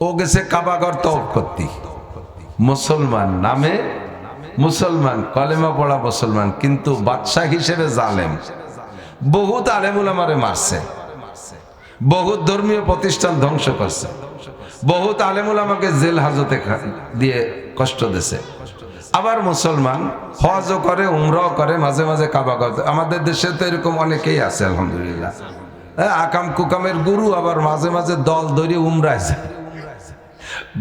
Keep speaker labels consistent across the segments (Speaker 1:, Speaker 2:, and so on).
Speaker 1: ও গেছে কাবাঘর তওয়াফ করতে, মুসলমান নামে মুসলমান, কলেমা পড়া মুসলমান, কিন্তু বাদশাহ হিসেবে জালেম। বহুত আলেমুল আমারে মারছে, বহুত ধর্মীয় প্রতিষ্ঠান ধ্বংস করছে, বহুত আলেমুল আমাকে জেল হাজতে দিয়ে কষ্ট দিছে। আবার মুসলমান, হজও করে, উমরাও করে, মাঝে মাঝে কাবাঘর। আমাদের দেশে তো এরকম অনেকেই আছে আলহামদুলিল্লাহ। আকাম কুকামের গুরু আবার মাঝে মাঝে দল ধরে উমরায় যায়।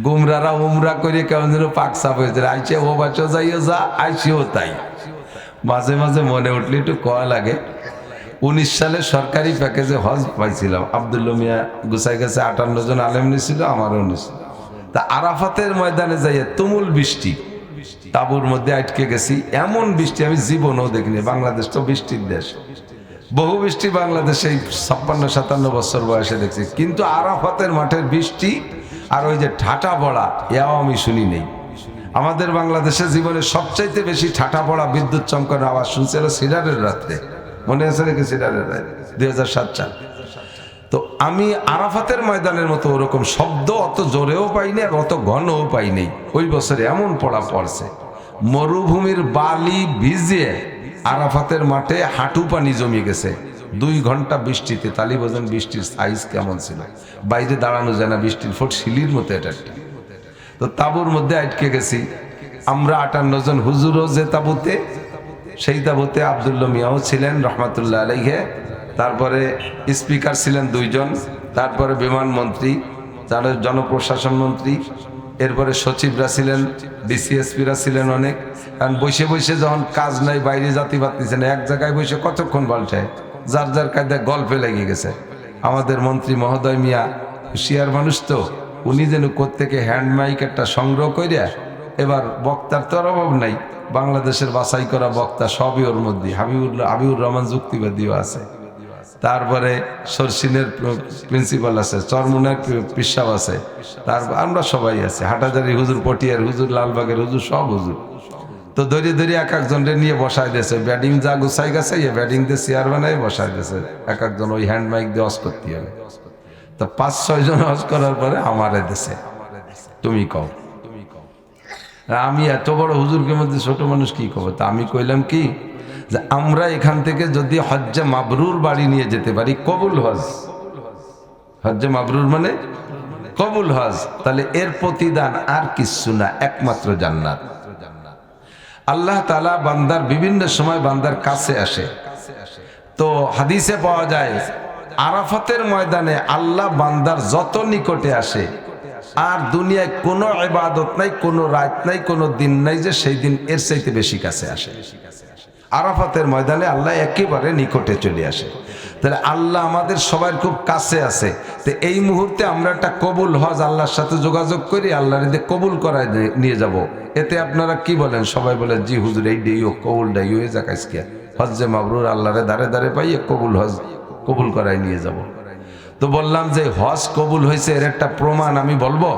Speaker 1: গুমরারা উমরা করে কেমন যেন পাক সাপ হয়েছে, আইসে ও বাচ্চা যাইও যা, আইসিও তাই। মাঝে মাঝে মনে উঠলে একটু কয়া লাগে। 19 সালে সরকারি প্যাকেজে হজ পাইছিলাম, আব্দুল্লাহ মিয়া গুছাই গেছে, 58 জন আলেম নিছিল, আমারও নিছিল। তা আরাফাতের ময়দানে যাইয়ে তুমুল বৃষ্টি, তাবুর মধ্যে আটকে গেছি। এমন বৃষ্টি আমি জীবনেও দেখিনি। বাংলাদেশ তো বৃষ্টির দেশ, বহু বৃষ্টি বাংলাদেশে 56-57 বছর বয়সে দেখছি, কিন্তু আরাফাতের মাঠের বৃষ্টি আর ওই যে ঠাটা পড়া, এও আমি শুনি নেই। আমাদের বাংলাদেশে জীবনে সবচাইতে বেশি ঠাটা পড়া, বিদ্যুৎ চমকানোর আওয়াজ শুনছিল সিডারের রাত্রে, মনে আছে নাকি? সিডারের রাত 2007 সাল। তো আমি আরাফাতের ময়দানের মতো ওরকম শব্দ অত জোরেও পাইনি আর অত ঘনও পাইনি। ওই বছরে এমন পড়া পড়ছে, মরুভূমির বালি ভিজিয়ে আরাফাতের মাঠে হাঁটু পানি জমে গেছে 2 ঘন্টা বৃষ্টিতে। তালি বোঝেন বৃষ্টির সাইজ কেমন ছিল, বাইরে দাঁড়ানো যায় না, বৃষ্টির ফোট শিলির মতো এটা একটা। তো তাঁবুর মধ্যে আটকে গেছি আমরা 58 জন। হুজুরও যে তাঁবুতে, সেই তাঁবুতে আব্দুল্লাহ মিয়াও ছিলেন রহমাতুল্লাহ আলাইহি, তারপরে স্পিকার ছিলেন 2 জন, তারপরে বিমান মন্ত্রী, তার জনপ্রশাসন মন্ত্রী, এরপরে সচিবরা ছিলেন, ডিসিএসপিরা ছিলেন অনেক। কারণ বসে বসে যখন কাজ নাই, বাইরে জাতি পারতেছে না, এক জায়গায় বসে কতক্ষণ বলটায়, যার যার কায়দায় গল্পে লেগে গেছে। আমাদের মন্ত্রী মহোদয় মিয়া হুশিয়ার মানুষ, তো উনি যেন কোত্থেকে হ্যান্ড মাইক একটা সংগ্রহ করিয়া, এবার বক্তার তো অভাব নাই, বাংলাদেশের বাছাই করা বক্তা সবই ওর মধ্যে, হাবিবুর রহমান যুক্তিবাদীও আছে, তারপরে সরসিনের প্রিন্সিপাল আছে, চরমুনার পিসাব আছে, তারপর আমরা সবাই আছে, হাটাজারি হুজুর, পটিয়ার হুজুর, লালবাগের হুজুর, সব হুজুর। তো ধরে ধরে এক একজনকে নিয়ে বসাই দিয়েছে, ব্যাটিং যা গুছাই গেছে, ব্যাটিং দিয়ে চেয়ার বানাই বসাই দিয়েছে, এক একজন ওই হ্যান্ড মাইক দিয়ে অস করতে হবে। তো 5-6 জন হজ করার পরে আমারে দেশে, তুমি কও। আমি এত বড় হুজুরকে মধ্যে ছোট মানুষ কি কব? তা আমি কইলাম কি, যে আমরা এখান থেকে যদি হজ্জে মাবরুর বাড়ি নিয়ে যেতে পারি, কবুল হজ, হজ্জে মাবরুর মানে কবুল হজ, তাহলে এর প্রতিদান আর কিছু না, একমাত্র জান্নাত। আল্লাহ তাআলা বান্দার বিভিন্ন সময় বান্দার কাছে আসে। তো হাদিসে পাওয়া যায়, আরাফাতের ময়দানে আল্লাহ বান্দার যত নিকটে আসে, আর দুনিয়ায় কোনো ইবাদত নাই, কোনো রাত নাই, কোনো দিন নাই যে সেই দিন এর চাইতে বেশি কাছে আসে। আরাফাতের ময়দানে আল্লাহ একেবারে নিকটে চলে আসে। তাহলে আল্লাহ আমাদের সবার খুব কাছে আছে। তো এই মুহূর্তে আমরা একটা কবুল হজ আল্লাহর সাথে যোগাযোগ করি, আল্লাহর এতে কবুল করায় নিয়ে যাব। এতে আপনারা কি বলেন? সবাই বলে জি হুজুর, এই ডেইও কবুল ডাই হয়ে যাক, আজকে হজ্জে মাবরুর আল্লাহরে দাঁড়ে দাঁড়ে পাইয়ে কবুল হজ কবুল করায় নিয়ে যাব। তো বললাম যে হজ কবুল হয়েছে এর একটা প্রমাণ আমি বলবো?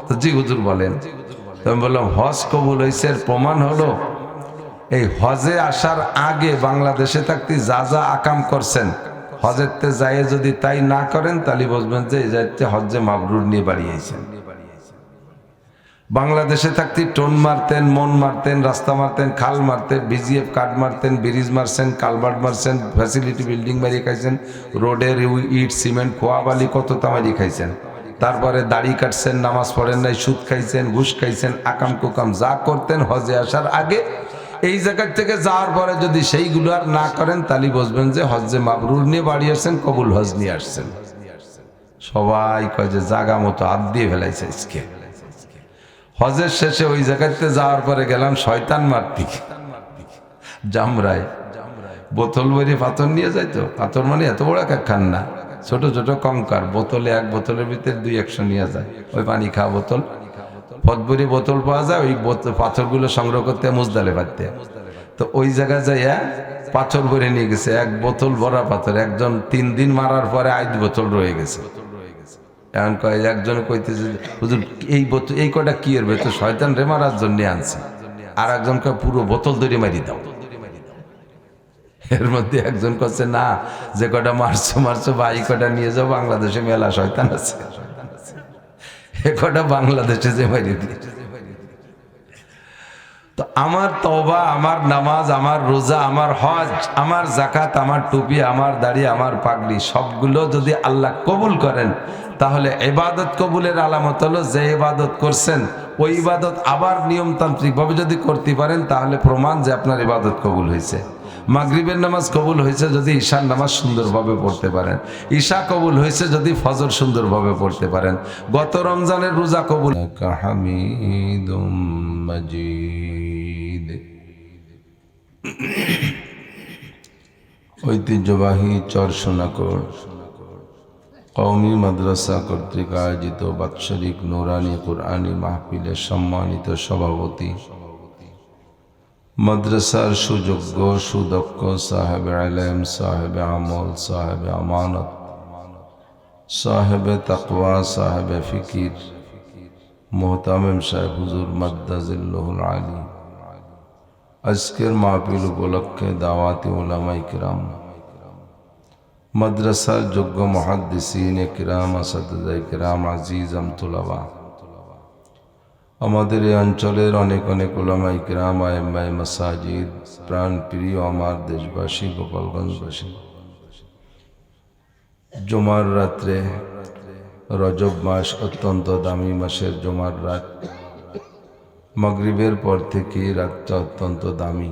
Speaker 1: তো জি হুজুর বলেন। তো আমি বললাম হজ কবুল হয়েছে এর প্রমাণ হলো, এই হজে আসার আগে বাংলাদেশে থাকতে যা যা আকাম করছেন, হজেরতে যাইয়ে যদি তাই না করেন, তাহলে বুঝবেন যে এই যাইতে হজ্জে মাবরুর নিয়ে বাড়িয়েছেন। বাংলাদেশে থাকতে টোন মারতেন, মন মারতেন, রাস্তা মারতেন, খাল মারতেন, বিজিএফ কার্ড মারতেন, ব্রিজ মারছেন, কালভার্ট মারছেন, ফ্যাসিলিটি বিল্ডিং মারিয়ে খাইছেন, রোডের ইট সিমেন্ট খোয়া বালি কত তামারি খাইছেন। তারপরে দাড়ি কাটছেন, নামাজ পড়েন নাই, সুদ খাইছেন, ঘুষ খাইছেন, আকাম কুকাম যা করতেন হজে আসার আগে, এই জায়গা থেকে যাওয়ার পরে যদি সেইগুলো আর না করেন, তাহলে বুঝবেন যে হজ্জে মাবরুর নিয়ে বাড়ি আসছেন, কবুল হজ নিয়ে আসছেন। সবাই কয় যে জাগা মতো হাত দিয়ে ফেলাইছে। আজকে হজের শেষে ওই জায়গাতে যাওয়ার পরে গেলাম শয়তান মারতি, জামরায় বোতল ভরে পাথর নিয়ে যাইতো। পাথর মানে এত বড় একখান না, ছোট ছোট কঙ্কার, বোতলে এক বোতলের ভিতরে 200 নিয়ে যায়। ওই পানি খাওয়া বোতল, ফতবরি বোতল পাওয়া যায়, ওই পাথরগুলো সংগ্রহ করতে মুজদালে পারতে। তো ওই জায়গায় যাইয়া পাথর ভরে নিয়ে গেছে, এক বোতল ভরা পাথর। একজন 3 দিন মারার পরে 8 বোতল রয়ে গেছে। এখন কয়, একজন কইতেছে হুজুর এই বোতল, এই কটা কি এর ভেতর শয়তান রে মারার জন্য আনছে। আর একজন কয় পুরো বোতল ধরে মারি দাও। এর মধ্যে একজন করছে না, যে কটা মারছো মারছো, বা এই কটা নিয়ে যাও, বাংলাদেশে মেলা শয়তান আছে। এ কটা বাংলাদেশে যে মারি দিয়েছে। তো আমার তওবা, আমার নামাজ, আমার রোজা, আমার হজ, আমার যাকাত, আমার টুপি, আমার দাড়ি, আমার পাগড়ি সবগুলো যদি আল্লাহ কবুল করেন, তাহলে ইবাদত কবুলের আলামত হলো যে ইবাদত করছেন ওই ইবাদত আবার নিয়মতান্ত্রিকভাবে যদি করতে পারেন, তাহলে প্রমাণ যে আপনার ইবাদত কবুল হয়েছে। মাগরিবের নামাজ কবুল হয়েছে যদি ঈশার নামাজ সুন্দরভাবে পড়তে পারেন, ঈশা কবুল হয়েছে যদি ফজর সুন্দরভাবে পড়তে পারেন। গত রমজানের রোজা কবুল। হামিদুম মাজিদ। ঐতিহ্যবাহী চরসোনাকোট কওমি মাদ্রাসা কর্তৃক আয়োজিত বাৎসরিক নুরানি কুরআনী মাহফিলের সম্মানিত সভাপতি, মাদ্রাসার সুযোগ্য সুদক্ষ সাহেবে ইলম, সাহেবে আমল, সাহেবে আমানত, সাহেবে তাকওয়া, সাহেবে ফিকির মোহতামিম সাহেব হুজুর মাদ্দাজিল্লাহুল আলী, আজকের মাহফিল উপলক্ষে দাওয়াতি উলামায়ে কিরাম, মাদ্রাসার যোগ্য মুহাদ্দিসিনে কিরাম, আসাতিজায়ে কিরাম, আজিজ আমতুলাবা, আমাদের এই অঞ্চলের অনেক অনেক উলামায়ে কিরাম, আইম্মায়ে মাসাজিদ, প্রাণ প্রিয় আমার দেশবাসী, গোপালগঞ্জবাসী, জুমার রাত্রে, রজব মাস অত্যন্ত দামি মাসের জুমার রাত, মাগরিবের পর থেকে রাতটা অত্যন্ত দামি,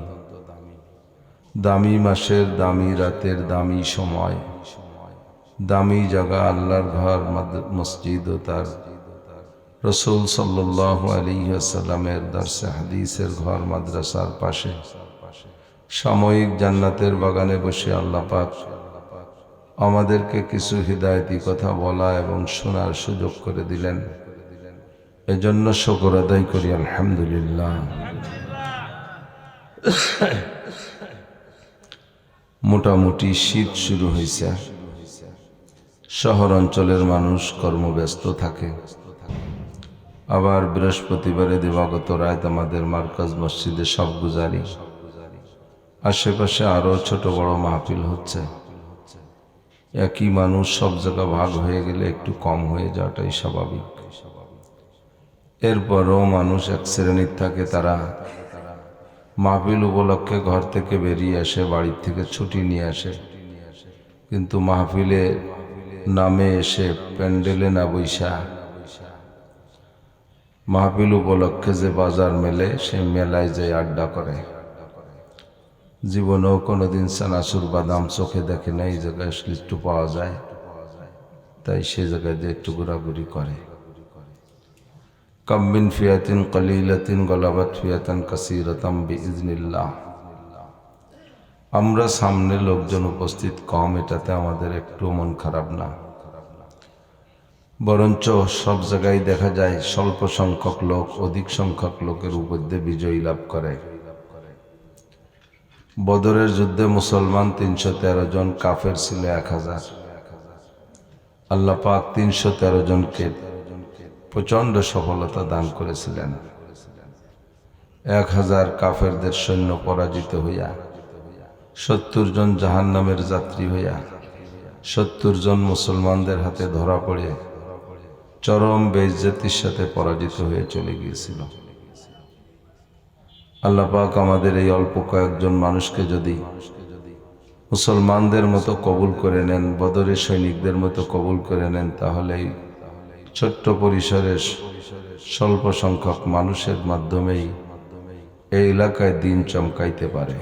Speaker 1: দামি মাসের দামি রাতের দামি সময়, দামি জায়গা আল্লাহর ঘর মসজিদ ও তার রসুল সাল্লাল্লাহু আলাইহি ওয়াসাল্লামের দরসে হাদিসের ঘর মাদ্রাসার পাশে সাময়িক জান্নাতের বাগানে বসে আল্লাহ পাক আমাদেরকে কিছু হিদায়াতি কথা বলা এবং শোনার সুযোগ করে দিলেন। এজন্য শুকর আদায় করি আলহামদুলিল্লাহ। মোটামুটি শীত শুরু হয়েছে, শহর অঞ্চলের মানুষ কর্মব্যস্ত থাকে। আবার বৃহস্পতিবারে দিবাগত রাত আমাদের মার্কাজ মসজিদে সব গুজারি, আশেপাশে আরো ছোট বড় মাহফিল হচ্ছে। একই মানুষ সব জায়গা ভাগ হয়ে গেলে একটু কম হয়ে যাওয়াটাই স্বাভাবিক। এরপরও মানুষ এক শ্রেণীর থাকে, তারা মাহফিল উপলক্ষে ঘর থেকে বেরিয়ে আসে, বাড়ির থেকে ছুটি নিয়ে আসে, কিন্তু মাহফিলে নামে এসে প্যান্ডেলে না বৈশা মাহফিল উপলক্ষে যে বাজার মেলে সে মেলায় যে আড্ডা করে। জীবনেও কোনোদিন চানাচুর বাদাম চোখে দেখে না, এই জায়গায় আসলে একটু পাওয়া যায়, তাই সে জায়গায় যে একটু ঘোরাঘুরি করে। কাম মিন ফিয়াতিন কলিলাতিন গলাবাত ফিয়াতান কাসীরাতাম বিইজনিল্লাহ। আমরা সামনে লোকজন উপস্থিত কম, এটাতে আমাদের একটু মন খারাপ না, বরঞ্চ সব জায়গায় দেখা যায় স্বল্প সংখ্যক লোক অধিক সংখ্যক লোকের উপর দিয়ে বিজয়ী লাভ করে। বদরের যুদ্ধে মুসলমান ৩১৩ জন, কাফের ছিল ১০০০। আল্লাহ পাক ৩১৩ জনকে প্রচন্ড সফলতা দান করেছিলেন। ১০০০ কাফেরদের সৈন্য পরাজিত হইয়া ৭০ জন জাহান্নামের যাত্রী হইয়া ৭০ জন মুসলমানদের হাতে ধরা পড়ে চরম বেইজ্জতির সাথে পরাজিত হয়ে চলে গিয়েছিল। আল্লাহ পাক আমাদের এই অল্প কয়েকজন মানুষকে যদি মুসলমানদের মতো কবুল করে নেন, বদরের সৈনিকদের মতো কবুল করে নেন, তাহলে ছোট্ট পরিসরের স্বল্প সংখ্যক মানুষের মাধ্যমেই এই এলাকায় দিন চমকাইতে পারে।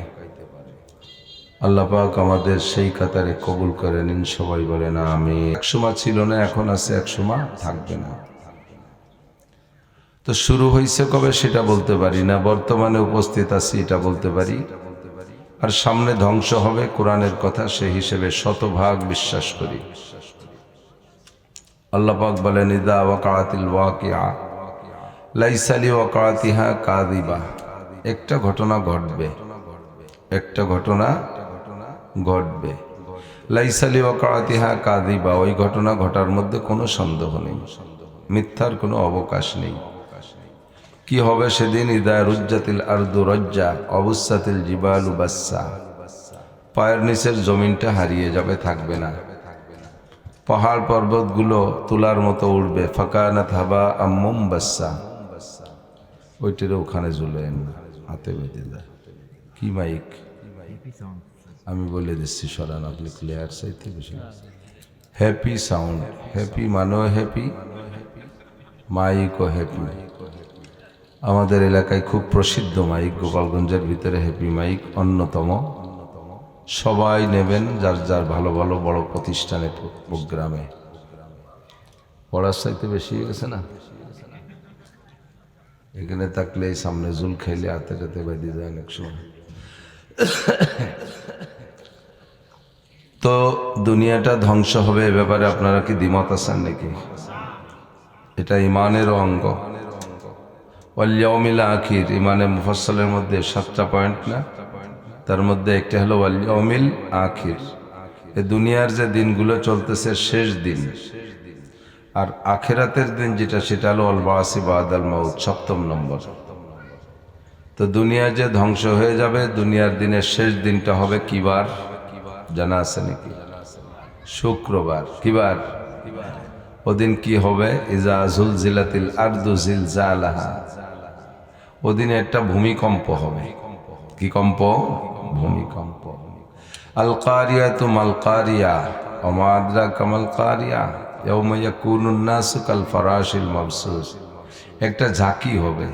Speaker 1: আল্লাহ পাক আমাদের সেই কাতারে কবুল করে নিন, সবাই বলে না আমি। একসময় ছিল না, এখন আছে, একসময় থাকবে না। তো শুরু হয়েছে কবে সেটা বলতে পারি না, বর্তমানে উপস্থিত আছি এটা বলতে পারি। আর সামনে ধ্বংস হবে কোরআনের কথা, সেই হিসেবে শতভাগ বিশ্বাস করি। আল্লাহ পাক বলেন ইদা ওয়াকাআতিল ওয়াকিআ লাইসা লিওয়াকাতিহা কাযিবা। একটা ঘটনা ঘটবে, একটা ঘটনা ঘটবে, লাইসা লিওয়াকাতিহা কাযিবা, ওই ঘটনা ঘটার মধ্যে কোনো সন্দেহ নেই, মিথ্যার কোনো অবকাশ নেই। কি হবে সেদিন? ইদা রুজ্জাতিল আরদু রজ্জা অবুসাতিল জিবালু বাসসা, পায়ের নিচের জমিনটা হারিয়ে যাবে, থাকবে না। পাহাড় পর্বতগুলো তুলার মতো উঠবে, ফাকানাত হাবা আম্মুম বাসা, ওইটার ওখানে ঝুলেন হাতে বেঁধে দেয়। কি মাইক আমি বলে দিচ্ছি, সরান, আপনি ক্লিয়ার চাইতে বেশি। হ্যাপি সাউন্ড, হ্যাপি মানেও হ্যাপি, মাইকও হ্যাপি। আমাদের এলাকায় খুব প্রসিদ্ধ মাইক, গোপালগঞ্জের ভিতরে হ্যাপি মাইক অন্যতম। সবাই নেবেন, যার যার ভালো ভালো বড় প্রতিষ্ঠানে প্রোগ্রামে। পড়ার চাইতে বেশি হয়ে গেছে না? এখানে থাকলে এই সামনে জুল খাইলে হাতে হাতে বেঁধে যায় অনেক সময়। তো দুনিয়াটা ধ্বংস হবে এ ব্যাপারে আপনারা কি দ্বিমত আছেন নাকি? এটা ইমানের অঙ্গ। ওয়াল ইয়াউমিল আখির, ইমানে মুফাসসালের মধ্যে 7টা পয়েন্ট না, তার মধ্যে একটা হলো ওয়াল ইয়াউমিল আখির। এই দুনিয়ার যে দিনগুলো চলতেছে শেষ দিন, আর আখিরাতের দিন যেটা সেটা হলো আল বাসি বাদাল মাউত, 7ম নম্বর। তো দুনিয়া যে ধ্বংস হয়ে যাবে, দুনিয়ার দিনের শেষ দিনটা হবে কি বার জানা আছে নাকি? শুক্রবার। কি বার? ওদিন কি হবে? ইজা জুলজিলাতিল আরদু জিলজালাহা, ওদিনে একটা ভূমিকম্প হবে। কি কম্প? ভূমিকম্প। আল কারিয়াতু মাল কারিয়া ওমা আদরাকা মাল কারিয়া ইয়াউমা ইয়াকুনুন নাসু কাল ফারাশিল মাবসুস। একটা ঝাঁকি হবে,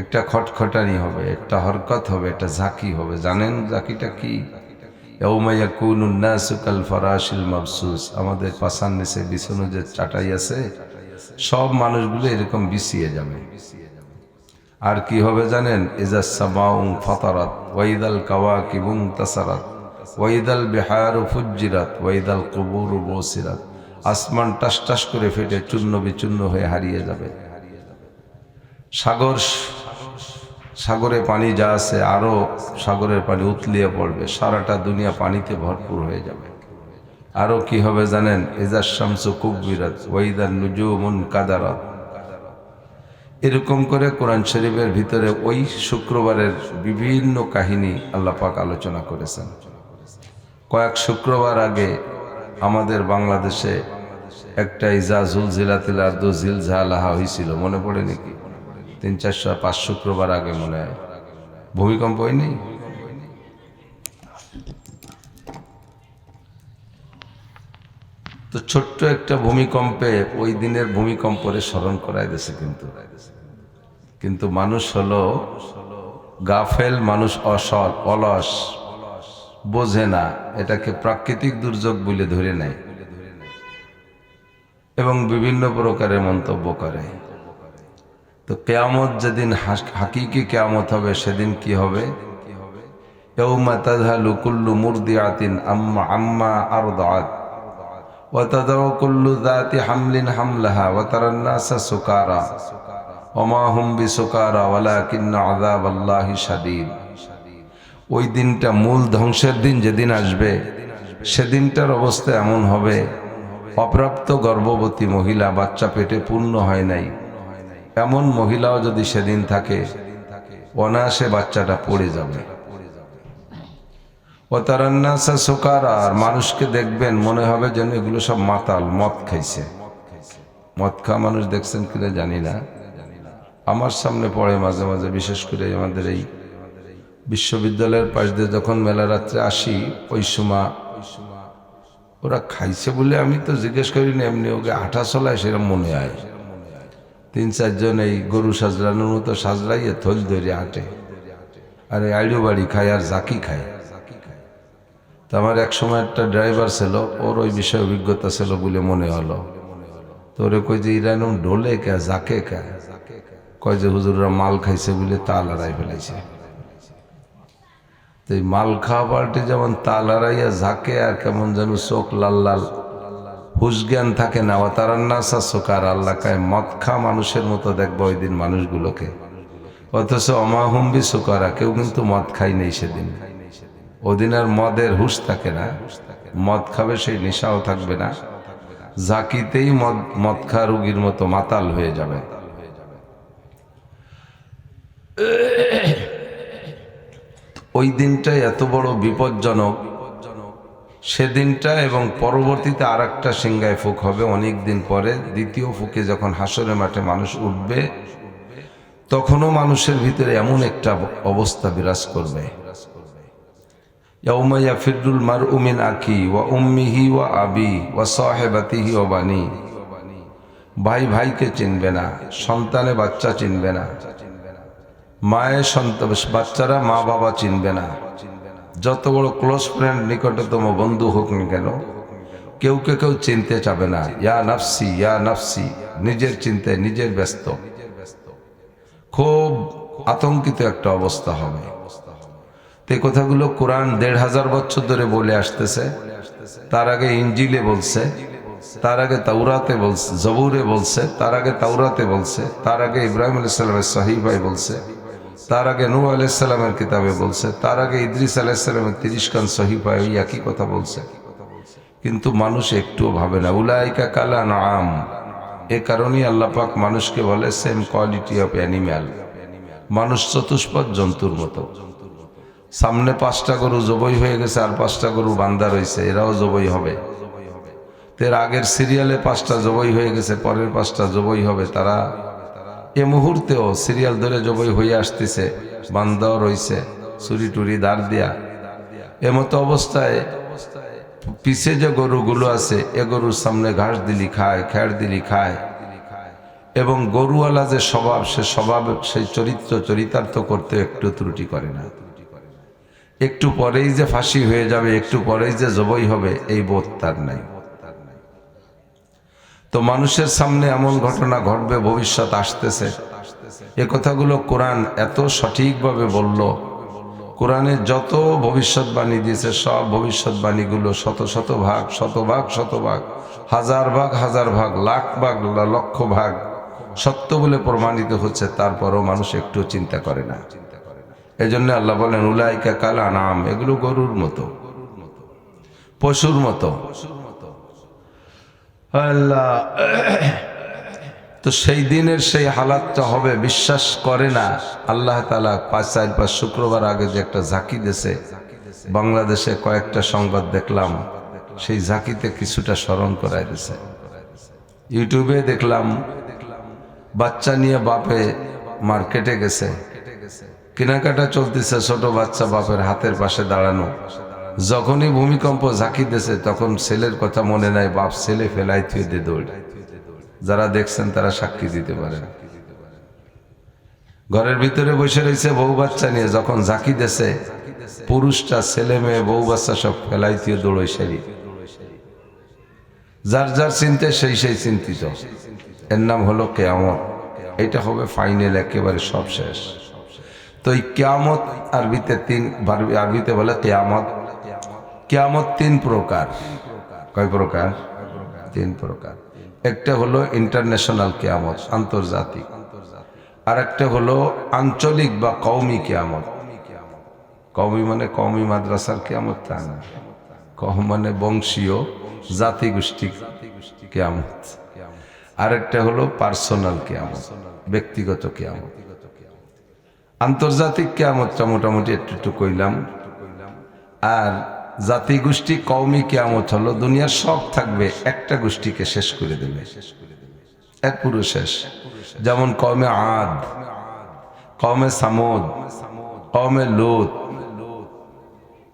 Speaker 1: একটা খটখটানি হবে, একটা হরকত হবে, একটা ঝাঁকি হবে। জানেন ঝাঁকিটা কি? ইয়াউমা ইয়াকুনুন নাসু কাল ফারাশিল মাবসুস, আমাদের পাছার নিচে বিছানো যে চাটাই আছে, সব মানুষগুলো এরকম বিছিয়ে যাবে। আর কি হবে জানেন? ইজা সামাউ ফাতারাত ওয়াইদাল কাওয়াকিবু তাসারাত ওয়াইদাল বিহারু ফুজ্জিরাত ওয়াইদাল কুবুরু বুসিরাত, আসমান টাস টাস করে ফেটে চূর্ণ বিচূর্ণ হয়ে হারিয়ে যাবে। সাগরে পানি যা আছে আরো সাগরের পানি উতলিয়ে পড়বে, সারাটা দুনিয়া পানিতে ভরপুর হয়ে যাবে। আরো কি হবে জানেন? ইজা শামসু কুববিরাত ওয়াইদান নুজুমুন কাদারাত। এরকম করে কোরআন শরীফের ভিতরে ওই শুক্রবারের বিভিন্ন কাহিনী আল্লাহ পাক আলোচনা করেছেন। কয়েক শুক্রবার আগে আমাদের বাংলাদেশে একটা ইজা জুলজিলাতিল আরদু জিলজালাহা হয়েছিল, মনে পড়ে নাকি? 3-4-5 শুক্রবার আগে মনে হয় ভূমিকম্প হয়নি? তো ছোট্ট একটা ভূমিকম্পে ওই দিনের ভূমিকম্পরে স্মরণ করাই দিয়েছে। কিন্তু মানুষ হলো গাফেল, মানুষ অসল, অলস, বোঝে না, এটাকে প্রাকৃতিক দুর্যোগ বলে ধরে নেয় এবং বিভিন্ন প্রকারের মন্তব্য করে। তো কিয়ামত যেদিন হাকিকি কিয়ামত হবে, সেদিন কি হবে? ইয়াউমা তাযহালু কুল্লু মুরদিআতিন আম্মা আরদাআত ওয়া তাদাউ কুল্লু যাতি হামলিন হামলাহা ওয়া তারান নাসা সুকারা ওয়া মা হুম বিসুকারা ওয়ালাকিন্না আযাবাল্লাহি শাদীদ। ওই দিনটা মূল ধ্বংসের দিন যেদিন আসবে, সেদিনটার অবস্থা এমন হবে, অপ্রাপ্ত গর্ভবতী মহিলা, বাচ্চা পেটে পূর্ণ হয় নাই, এমন মহিলাও যদি সেদিন থাকে, অনায়াসে বাচ্চাটা পড়ে যাবে। ও তারান্নাসা সুকারা, আর মানুষকে দেখবেন মনে হবে যেন এগুলো সব মাতাল, মদ খাইছে। মদ খাওয়া মানুষ দেখছেন কিনা জানি না, আমার সামনে পড়ে মাঝে মাঝে, বিশেষ করে আমাদের এই বিশ্ববিদ্যালয়ের পাশ দিয়ে যখন মেলা রাত্রে আসি, ওই সময় ওরা খাইছে বলে আমি তো জিজ্ঞেস করি না, এমনি ওকে হাঁটা চলায় সেরকম মনে হয়। 3-4 জন এই গরু সাজরানোর মতো সাজরাইয়ে থল ধরে হাঁটে, আর এই আইডো বাড়ি খায় আর জাকি খায়। তো আমার এক সময় একটা ড্রাইভার ছিল, ওর ওই বিষয়ে অভিজ্ঞতা ছিল বলে মনে হলো। তো ওরে কই যে ইরানম ঢোলে কে জাকে কে, কয় যে হুজুররা মাল খাইছে বলে তাল হারাই ফেলাইছে। তো এই মাল খাওয়া পাল্টে যেমন তাল হারাইয়া ঝাঁকে, আর কেমন যেন চোখ লাল লাল, হুশ জ্ঞান থাকে না। ও তারান্নাসা সুকার, আল্লাহ কায় মদ খা মানুষের মতো দেখবো ওই দিন মানুষগুলোকে, অথচ অমাহুম্বি সুকারা, কেউ কিন্তু মদ খাই নেই সেদিন। ওদিন আর মদের হুশ থাকে না, মদ খাবে সেই নেশাও থাকবে না, জাকিতেই মদ খা রুগীর মতো মাতাল হয়ে যাবে। ওই দিনটাই এত বড় বিপজ্জনক, সেদিনটা এবং পরবর্তীতে আর একটা সিংহায় ফুক হবে অনেক দিন পরে। দ্বিতীয় ফুকে যখন হাসরের মাঠে মানুষ উঠবে, তখনও মানুষের ভিতরে এমন একটা অবস্থা বিরাজ করবে, ইয়াউমা ইয়াফিরুল মারউ মিন আখি ওয়া উম্মিহি ওয়া আবি ওয়া সাহিবাতিহি ওয়া বানি। ভাই ভাইকে চিনবে না, সন্তানে বাচ্চা চিনবে না, মায়ের সন্তান বাচ্চারা মা বাবা চিনবে না, যত বড় ক্লোজ ফ্রেন্ড নিকটতম বন্ধু হোক না কেন, কেউ চিনতে চাবে না। ইয়া নাফসি ইয়া নাফসি, নিজের চিন্তায় নিজের ব্যস্ত। খুব আতঙ্কিত একটা অবস্থা হবে। এই কথাগুলো কোরআন ১৫০০ বছর ধরে বলে আসতেছে। তার আগে ইঞ্জিলে বলছে, তার আগে তাওরাতে বলছে, জবুরে বলছে, তার আগে তাওরাতে বলছে, তার আগে ইব্রাহিম আলাইহিস সালামের সহিফায় বলছে, তার আগে নূহ আলাইহিস সালামের কিতাবে বলছে, তার আগে ইদ্রিস আলাইহিস সালামের ৩০ খান সহিফায় ওই একই কথা বলছে। কিন্তু মানুষ একটুও ভাবে না। উলাইকা কাল আনআম, এ কারণেই আল্লাহ পাক মানুষকে বলে সেম কোয়ালিটি অফ অ্যানিম্যাল। মানুষ চতুষ্পদ জন্তুর মতো। সামনে ৫টা গরু জবাই হয়ে গেছে, আর 5টা গরু বান্ধা রয়েছে, এরাও জবাই হবে। এর আগের সিরিয়ালে 5টা জবাই হয়ে গেছে, পরের 5টা জবাই হবে। তারা এ মুহূর্তেও সিরিয়াল ধরে জবাই হয়ে আসতেছে, বান্ধাও রয়েছে ছুরি টুরি দাঁড় দিয়া। এমতো অবস্থায় পিছে যে গরুগুলো আছে, এ গরুর সামনে ঘাস দিলি খায়, খ্যার দিলি খায়। এবং গরুওয়ালা যে স্বভাব, সে স্বভাব, সেই চরিতার্থ করতে একটু ত্রুটি করে না। একটু পরেই যে ফাঁসি হয়ে যাবে, একটু পরেই যে জবাই হবে, এই বোধ তার নাই। তো মানুষের সামনে এমন ঘটনা ঘটবে, ভবিষ্যৎ আসতেছে। এ কথাগুলো কোরআন এত সঠিকভাবে বলল। কোরআনে যত ভবিষ্যৎবাণী দিয়েছে, সব ভবিষ্যৎবাণীগুলো শতভাগ, হাজার ভাগ, লাখ ভাগ, লক্ষ ভাগ সত্য বলে প্রমাণিত হচ্ছে। তারপরও মানুষ একটু চিন্তা করে না। এজন্য আল্লাহ বলেন উলাইকা কাল আনআম, এগুলো গরুর মতো, পশুর মতো। আল্লাহ, তো সেই দিনের সেই হালাতটা হবে, বিশ্বাস করে না। আল্লাহ তাআলা ৫ শুক্রবার আগে যে একটা ঝাঁকি দিয়েছে, বাংলাদেশে কয়েকটা সংবাদ দেখলাম, সেই ঝাঁকিতে কিছুটা স্মরণ করাই দিয়েছে। ইউটিউবে দেখলাম বাচ্চা নিয়ে বাপে মার্কেটে গেছে, কেনাকাটা চলতেছে, ছোট বাচ্চা বাপের হাতের পাশে দাঁড়ানো। যখনই ভূমিকম্প ঝাঁকি দিয়েছে, তখন ছেলের কথা মনে নাই, বাপ ছেলে ফেলাই থুয়ে দিয়ে দৌড়। যারা দেখছেন তারা সাক্ষী দিতে পারেন। ঘরের ভিতরে বসে রয়েছে বউ বাচ্চা নিয়ে, যখন ঝাঁকি দিয়েছে, পুরুষটা ছেলে মেয়ে বউ বাচ্চা সব ফেলাই থুয়ে দৌড়ে সারি। যার যার চিন্তে সেই চিন্তিত। এর নাম হলো কিয়ামত। এটা হবে ফাইনাল, একেবারে সব শেষ। তো এই কিয়ামত আরবিতে বলে কিয়ামত। কিয়ামত 3 প্রকার। কয় প্রকার? 3 প্রকার। একটা হলো ইন্টারন্যাশনাল কিয়ামত, আন্তর্জাতিক। আর একটা হলো আঞ্চলিক বা কওমি কিয়ামত। কওমি মানে কওমি মাদ্রাসার কিয়ামত তা না, কওম মানে বংশীয় জাতিগোষ্ঠী কিয়ামত। আর একটা হলো পার্সোনাল কিয়ামত, ব্যক্তিগত কিয়ামত। আন্তর্জাতিক কিয়ামতটা মোটামুটি একটু কইলাম। আর জাতিগোষ্ঠী কওমি কিয়ামত হলো দুনিয়ার সব থাকবে, একটা গোষ্ঠীকে শেষ করে দেবে, এক পুরো শেষ। যেমন কওমে আদ, কওমে সামুদ, কওমে লূত,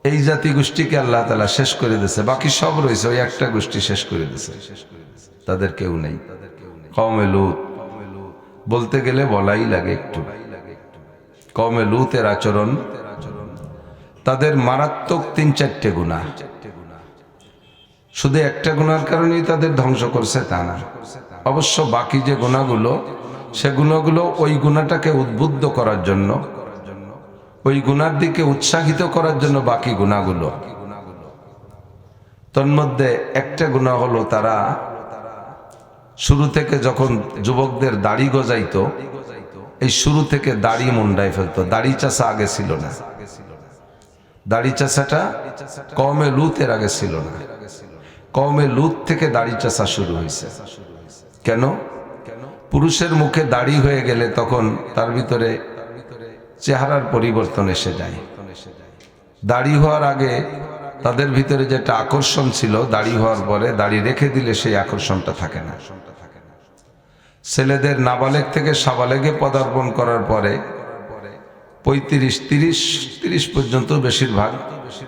Speaker 1: এই জাতিগোষ্ঠীকে আল্লাহ তাআলা শেষ করে দিয়েছে। বাকি সব রয়েছে, ওই একটা গোষ্ঠী শেষ করে দিয়েছে, তাদের কেউ নেই। কওমে লূত বলতে গেলে বলাই লাগে একটু। কওমে লূতের আচরণ, তাদের মারাত্মক ৩-৪টে গুনাহ। শুধু একটা গুনার কারণেই তাদের ধ্বংস করছে তা না। অবশ্য বাকি যে গুনাহগুলো, সে গুনাহগুলো ওই গুনাহটাকে উদ্বুদ্ধ করার জন্য, ওই গুনার দিকে উৎসাহিত করার জন্য বাকি গুনাহগুলো। তন্মধ্যে একটা গুনাহ হলো, তারা শুরু থেকে যখন যুবকদের দাড়ি গজাইতো, এই শুরু থেকে দাড়ি মুন্ডায় ফেলতো। দাড়ি চাষা আগে ছিল না, দাড়ি চাষাটা কওমে লূতের আগে ছিল না। কওমে লূত থেকে দাড়ি চাষা শুরু হয়েছে। কেন? পুরুষের মুখে দাড়ি হয়ে গেলে তখন তার ভিতরে চেহারার পরিবর্তন এসে যায়। দাড়ি হওয়ার আগে তাদের ভিতরে যেটা আকর্ষণ ছিল, দাড়ি হওয়ার পরে দাড়ি রেখে দিলে সেই আকর্ষণটা থাকে না। ছেলেদের নাবালেগ থেকে সাবালেগে পদার্পণ করার পরে ৩৫ পর্যন্ত, বেশিরভাগ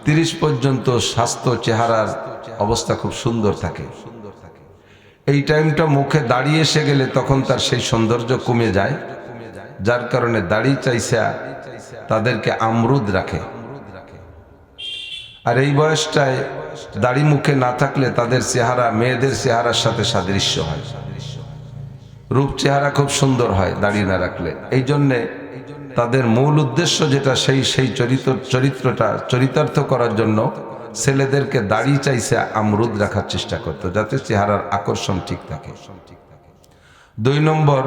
Speaker 1: ৩০ পর্যন্ত স্বাস্থ্য চেহারার অবস্থা খুব সুন্দর থাকে। এই টাইমটা মুখে দাড়ি এসে গেলে তখন তার সেই সৌন্দর্য কমে যায়, যার কারণে দাড়ি চাইছা তাদেরকে আমরুদ রাখে। আর এই বয়সটায় দাড়ি মুখে না থাকলে তাদের চেহারা মেয়েদের চেহারার সাথে সাদৃশ্য হয়, রূপ চেহারা খুব সুন্দর হয় দাড়ি না রাখলে। এই জন্যে তাদের মূল উদ্দেশ্য যেটা, সেই চরিত্রটা চরিতার্থ করার জন্য ছেলেদেরকে দাড়ি চাইছে আমরুদ রাখার চেষ্টা করতো, যাতে চেহারার আকর্ষণ ঠিক থাকে। ২ নম্বর,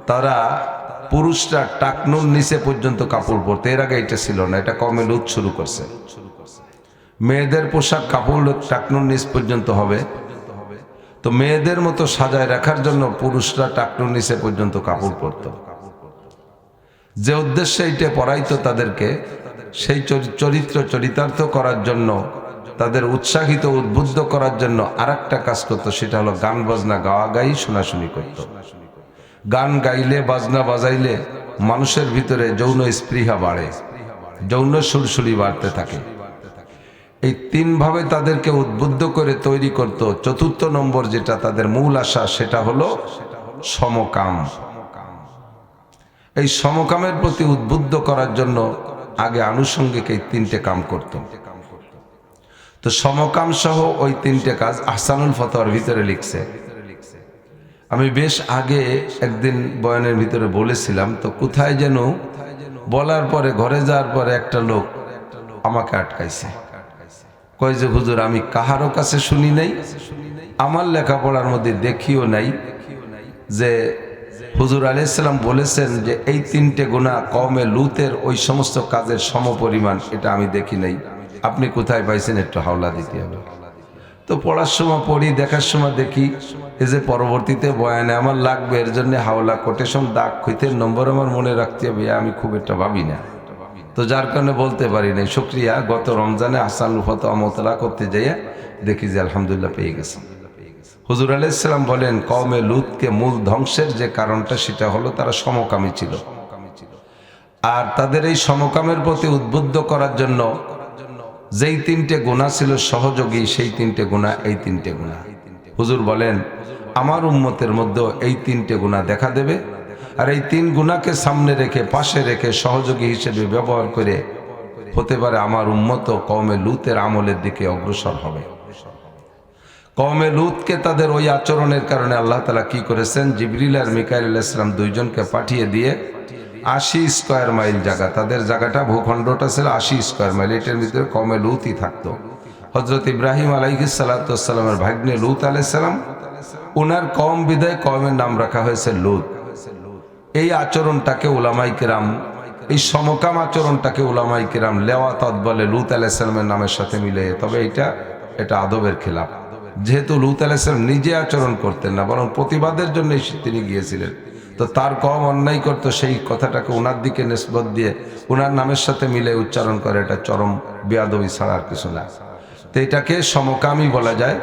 Speaker 1: তারা পুরুষরা টাকনুর নিচে পর্যন্ত কাপড় পরতো। এর আগে এটা ছিল না, এটা কমে লুট শুরু করছে। মেয়েদের পোশাক কাপড় টাকনুর নিচ পর্যন্ত হবে, তো মেয়েদের মতো সাজায় রাখার জন্য পুরুষরা টাকনুর নিচে পর্যন্ত কাপড় পরতো। যে উদ্দেশ্যে এইটা পড়াইতো তাদেরকে, সেই চরিতার্থ করার জন্য, তাদের উৎসাহিত উদ্বুদ্ধ করার জন্য আরেকটা কাজ করতো, সেটা হলো গান বাজনা গাওয়া গাই শোনাশুনি করত। গান গাইলে বাজনা বাজাইলে মানুষের ভিতরে যৌন স্পৃহা বাড়ে, যৌন সুরসুরি বাড়তে থাকে। এই ৩ ভাবে তাদেরকে উদ্বুদ্ধ করে তৈরি করত। ৪র্থ নম্বর যেটা তাদের মূল আশা, সেটা হলো সমকাম। এই সমকামের প্রতি উদ্বুদ্ধ করার জন্য আগে আনুষঙ্গিক এই ৩টে কাম করত। তো সমকাম সহ ওই ৩টে কাজ আহসানুল ফতোয়ার ভিতরে লিখছে। আমি বেশ আগে একদিন বয়ানের ভিতরে বলেছিলাম, তো কোথায় যেন বলার পরে ঘরে যাওয়ার পরে একটা লোক আমাকে আটকাইছে, কয় যে হুজুর আমি কাহারও কাছে শুনি নাই, আমার লেখাপড়ার মধ্যে দেখিও নাই যে হুজুর আলাইহিস সালাম বলেছেন যে এই ৩টে গুনাহ কওমে লুতের ওই সমস্ত কাজের সমপরিমাণ, এটা আমি দেখি নাই, আপনি কোথায় পাইছেন একটু হাওলা দিতে হবে। তো পড়ার সময় পড়ি, দেখার সময় দেখি এই যে পরবর্তীতে বয়ানে আমার লাগবে, এর জন্য হাওলা কোটেশন দাগ খৈতের নম্বর আমার মনে রাখতে হবে, আমি খুব একটা ভাবি না, তো যার কারণে বলতে পারি নাই। শুকরিয়া, গত রমজানে আহসানুল ফতোয়া মোতলা করতে যাইয়া দেখি যে আলহামদুলিল্লাহ পেয়ে গেছি। হুজুর আলাইহিস সালাম বলেন কওমে লুতকে মূল ধ্বংসের যে কারণটা, সেটা হলো তারা সমকামী ছিল। আর তাদের এই সমকামের প্রতি উদ্বুদ্ধ করার জন্য যেই ৩টে গুনাহ ছিল সহযোগী, সেই ৩টে গুনাহ, এই ৩টে গুনাহ হুজুর বলেন আমার উম্মতের মধ্যে এই ৩টে গুনাহ দেখা দেবে। আর এই ৩ গুনাহকে সামনে রেখে, পাশে রেখে, সহযোগী হিসেবে ব্যবহার করে হতে পারে আমার উম্মত কওমে লুতের আমলের দিকে অগ্রসর হবে। কওমে লুতকে তাদের ওই আচরণের কারণে আল্লাহ তাআলা কি করেছেন, জিবরিল আর মিকাইল আলাইহিস সালাম দুইজনকে পাঠিয়ে দিয়ে ৮০ স্কয়ার মাইল জায়গা, তাদের জায়গাটা ভূখণ্ডটা ছিল ৮০ স্কয়ার মাইল, এটার ভিতরে কওমে লুতই থাকতো। হযরত ইব্রাহিম আলাইহিস সালামের ভাগ্নে লুত আলাইহিস সালাম, ওনার কওম বিদায় কওমের নাম রাখা হয়েছে লুত। এই আচরণটাকে উলামায়ে কেরাম, এই সমকাম আচরণটাকে উলামায়ে কেরাম লেওয়াতাত বলে লুত আলাইহিস সালামের নামের সাথে মিলে। তবে এটা আদবের খেলাফ, যেহেতু লুত আলাইহিস সালাম নিজে আচরণ করতেন না, বরং প্রতিবাদের জন্য তিনি গিয়েছিলেন, তো তার কওম অন্যায় করতো, সেই কথাটাকে ওনার দিকে নিসবত দিয়ে ওনার নামের সাথে মিলে উচ্চারণ করে, এটা চরম বেয়াদবি ছাড়া আর কিছু না। তো এটাকে সমকামী বলা যায়।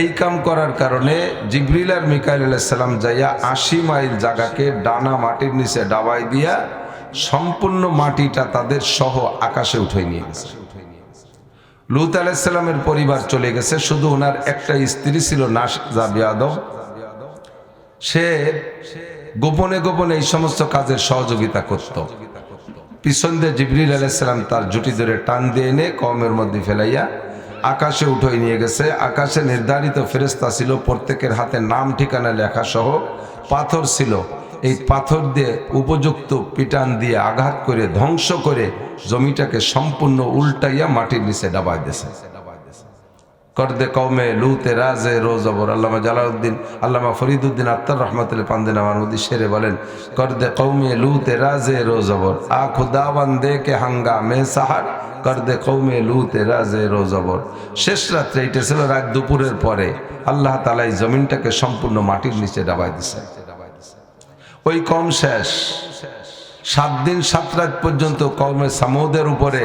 Speaker 1: এই কাম করার কারণে জিবরিল আর মিকাইল আলাইহিস সালাম যাইয়া ৮০ মাইল জায়গাকে ডানা মাটির নিচে ডাবাই দিয়া সম্পূর্ণ মাটিটা তাদের সহ আকাশে উঠাই নিয়ে গেছে। লুত আলাইহিস সালামের পরিবার চলে গেছে, শুধু ওনার একটা স্ত্রী ছিল নাশজা বিয়াদব, সে গোপনে গোপনে এই সমস্ত কাজের সহযোগিতা করত। পিছন দিয়ে জিবরিল আলাইহিস সালাম তার জুটি ধরে টান দিয়ে এনে কওমের মধ্যে ফেলাইয়া আকাশে উঠাই নিয়ে গেছে। আকাশে নির্ধারিত ফেরেশতা ছিল, প্রত্যেকের হাতে নাম ঠিকানা লেখা সহ পাথর ছিল। এই পাথর দিয়ে উপযুক্ত পিটান দিয়ে আঘাত করে ধ্বংস করে জমিটাকে সম্পূর্ণ উল্টাইয়া মাটির নিচে ডাবাই দিয়েছে। করদে কওমে লুতে রাজে রোজবর। আল্লামা জালালউদ্দিন, আল্লামা ফরিদউদ্দিন আত্তার রহমাতুল্লাহ পান্দেন আমার মধ্যে শেরে বলেন, করদে কওমে লুতে রাজে রোজবর, আ খুদাওয়ান দে কে হাঙ্গামে সাহার, করদে কওমে লুতে রাজে রোজবর। শেষ রাত্রে, এটা ছিল রাত দুপুরের পরে, আল্লাহ তাআলা এই জমিনটাকে সম্পূর্ণ মাটির নিচে ডাবাই দিছে। ওই কম শেষ। 7 দিন 7 রাত পর্যন্ত কওমে সামুদের উপরে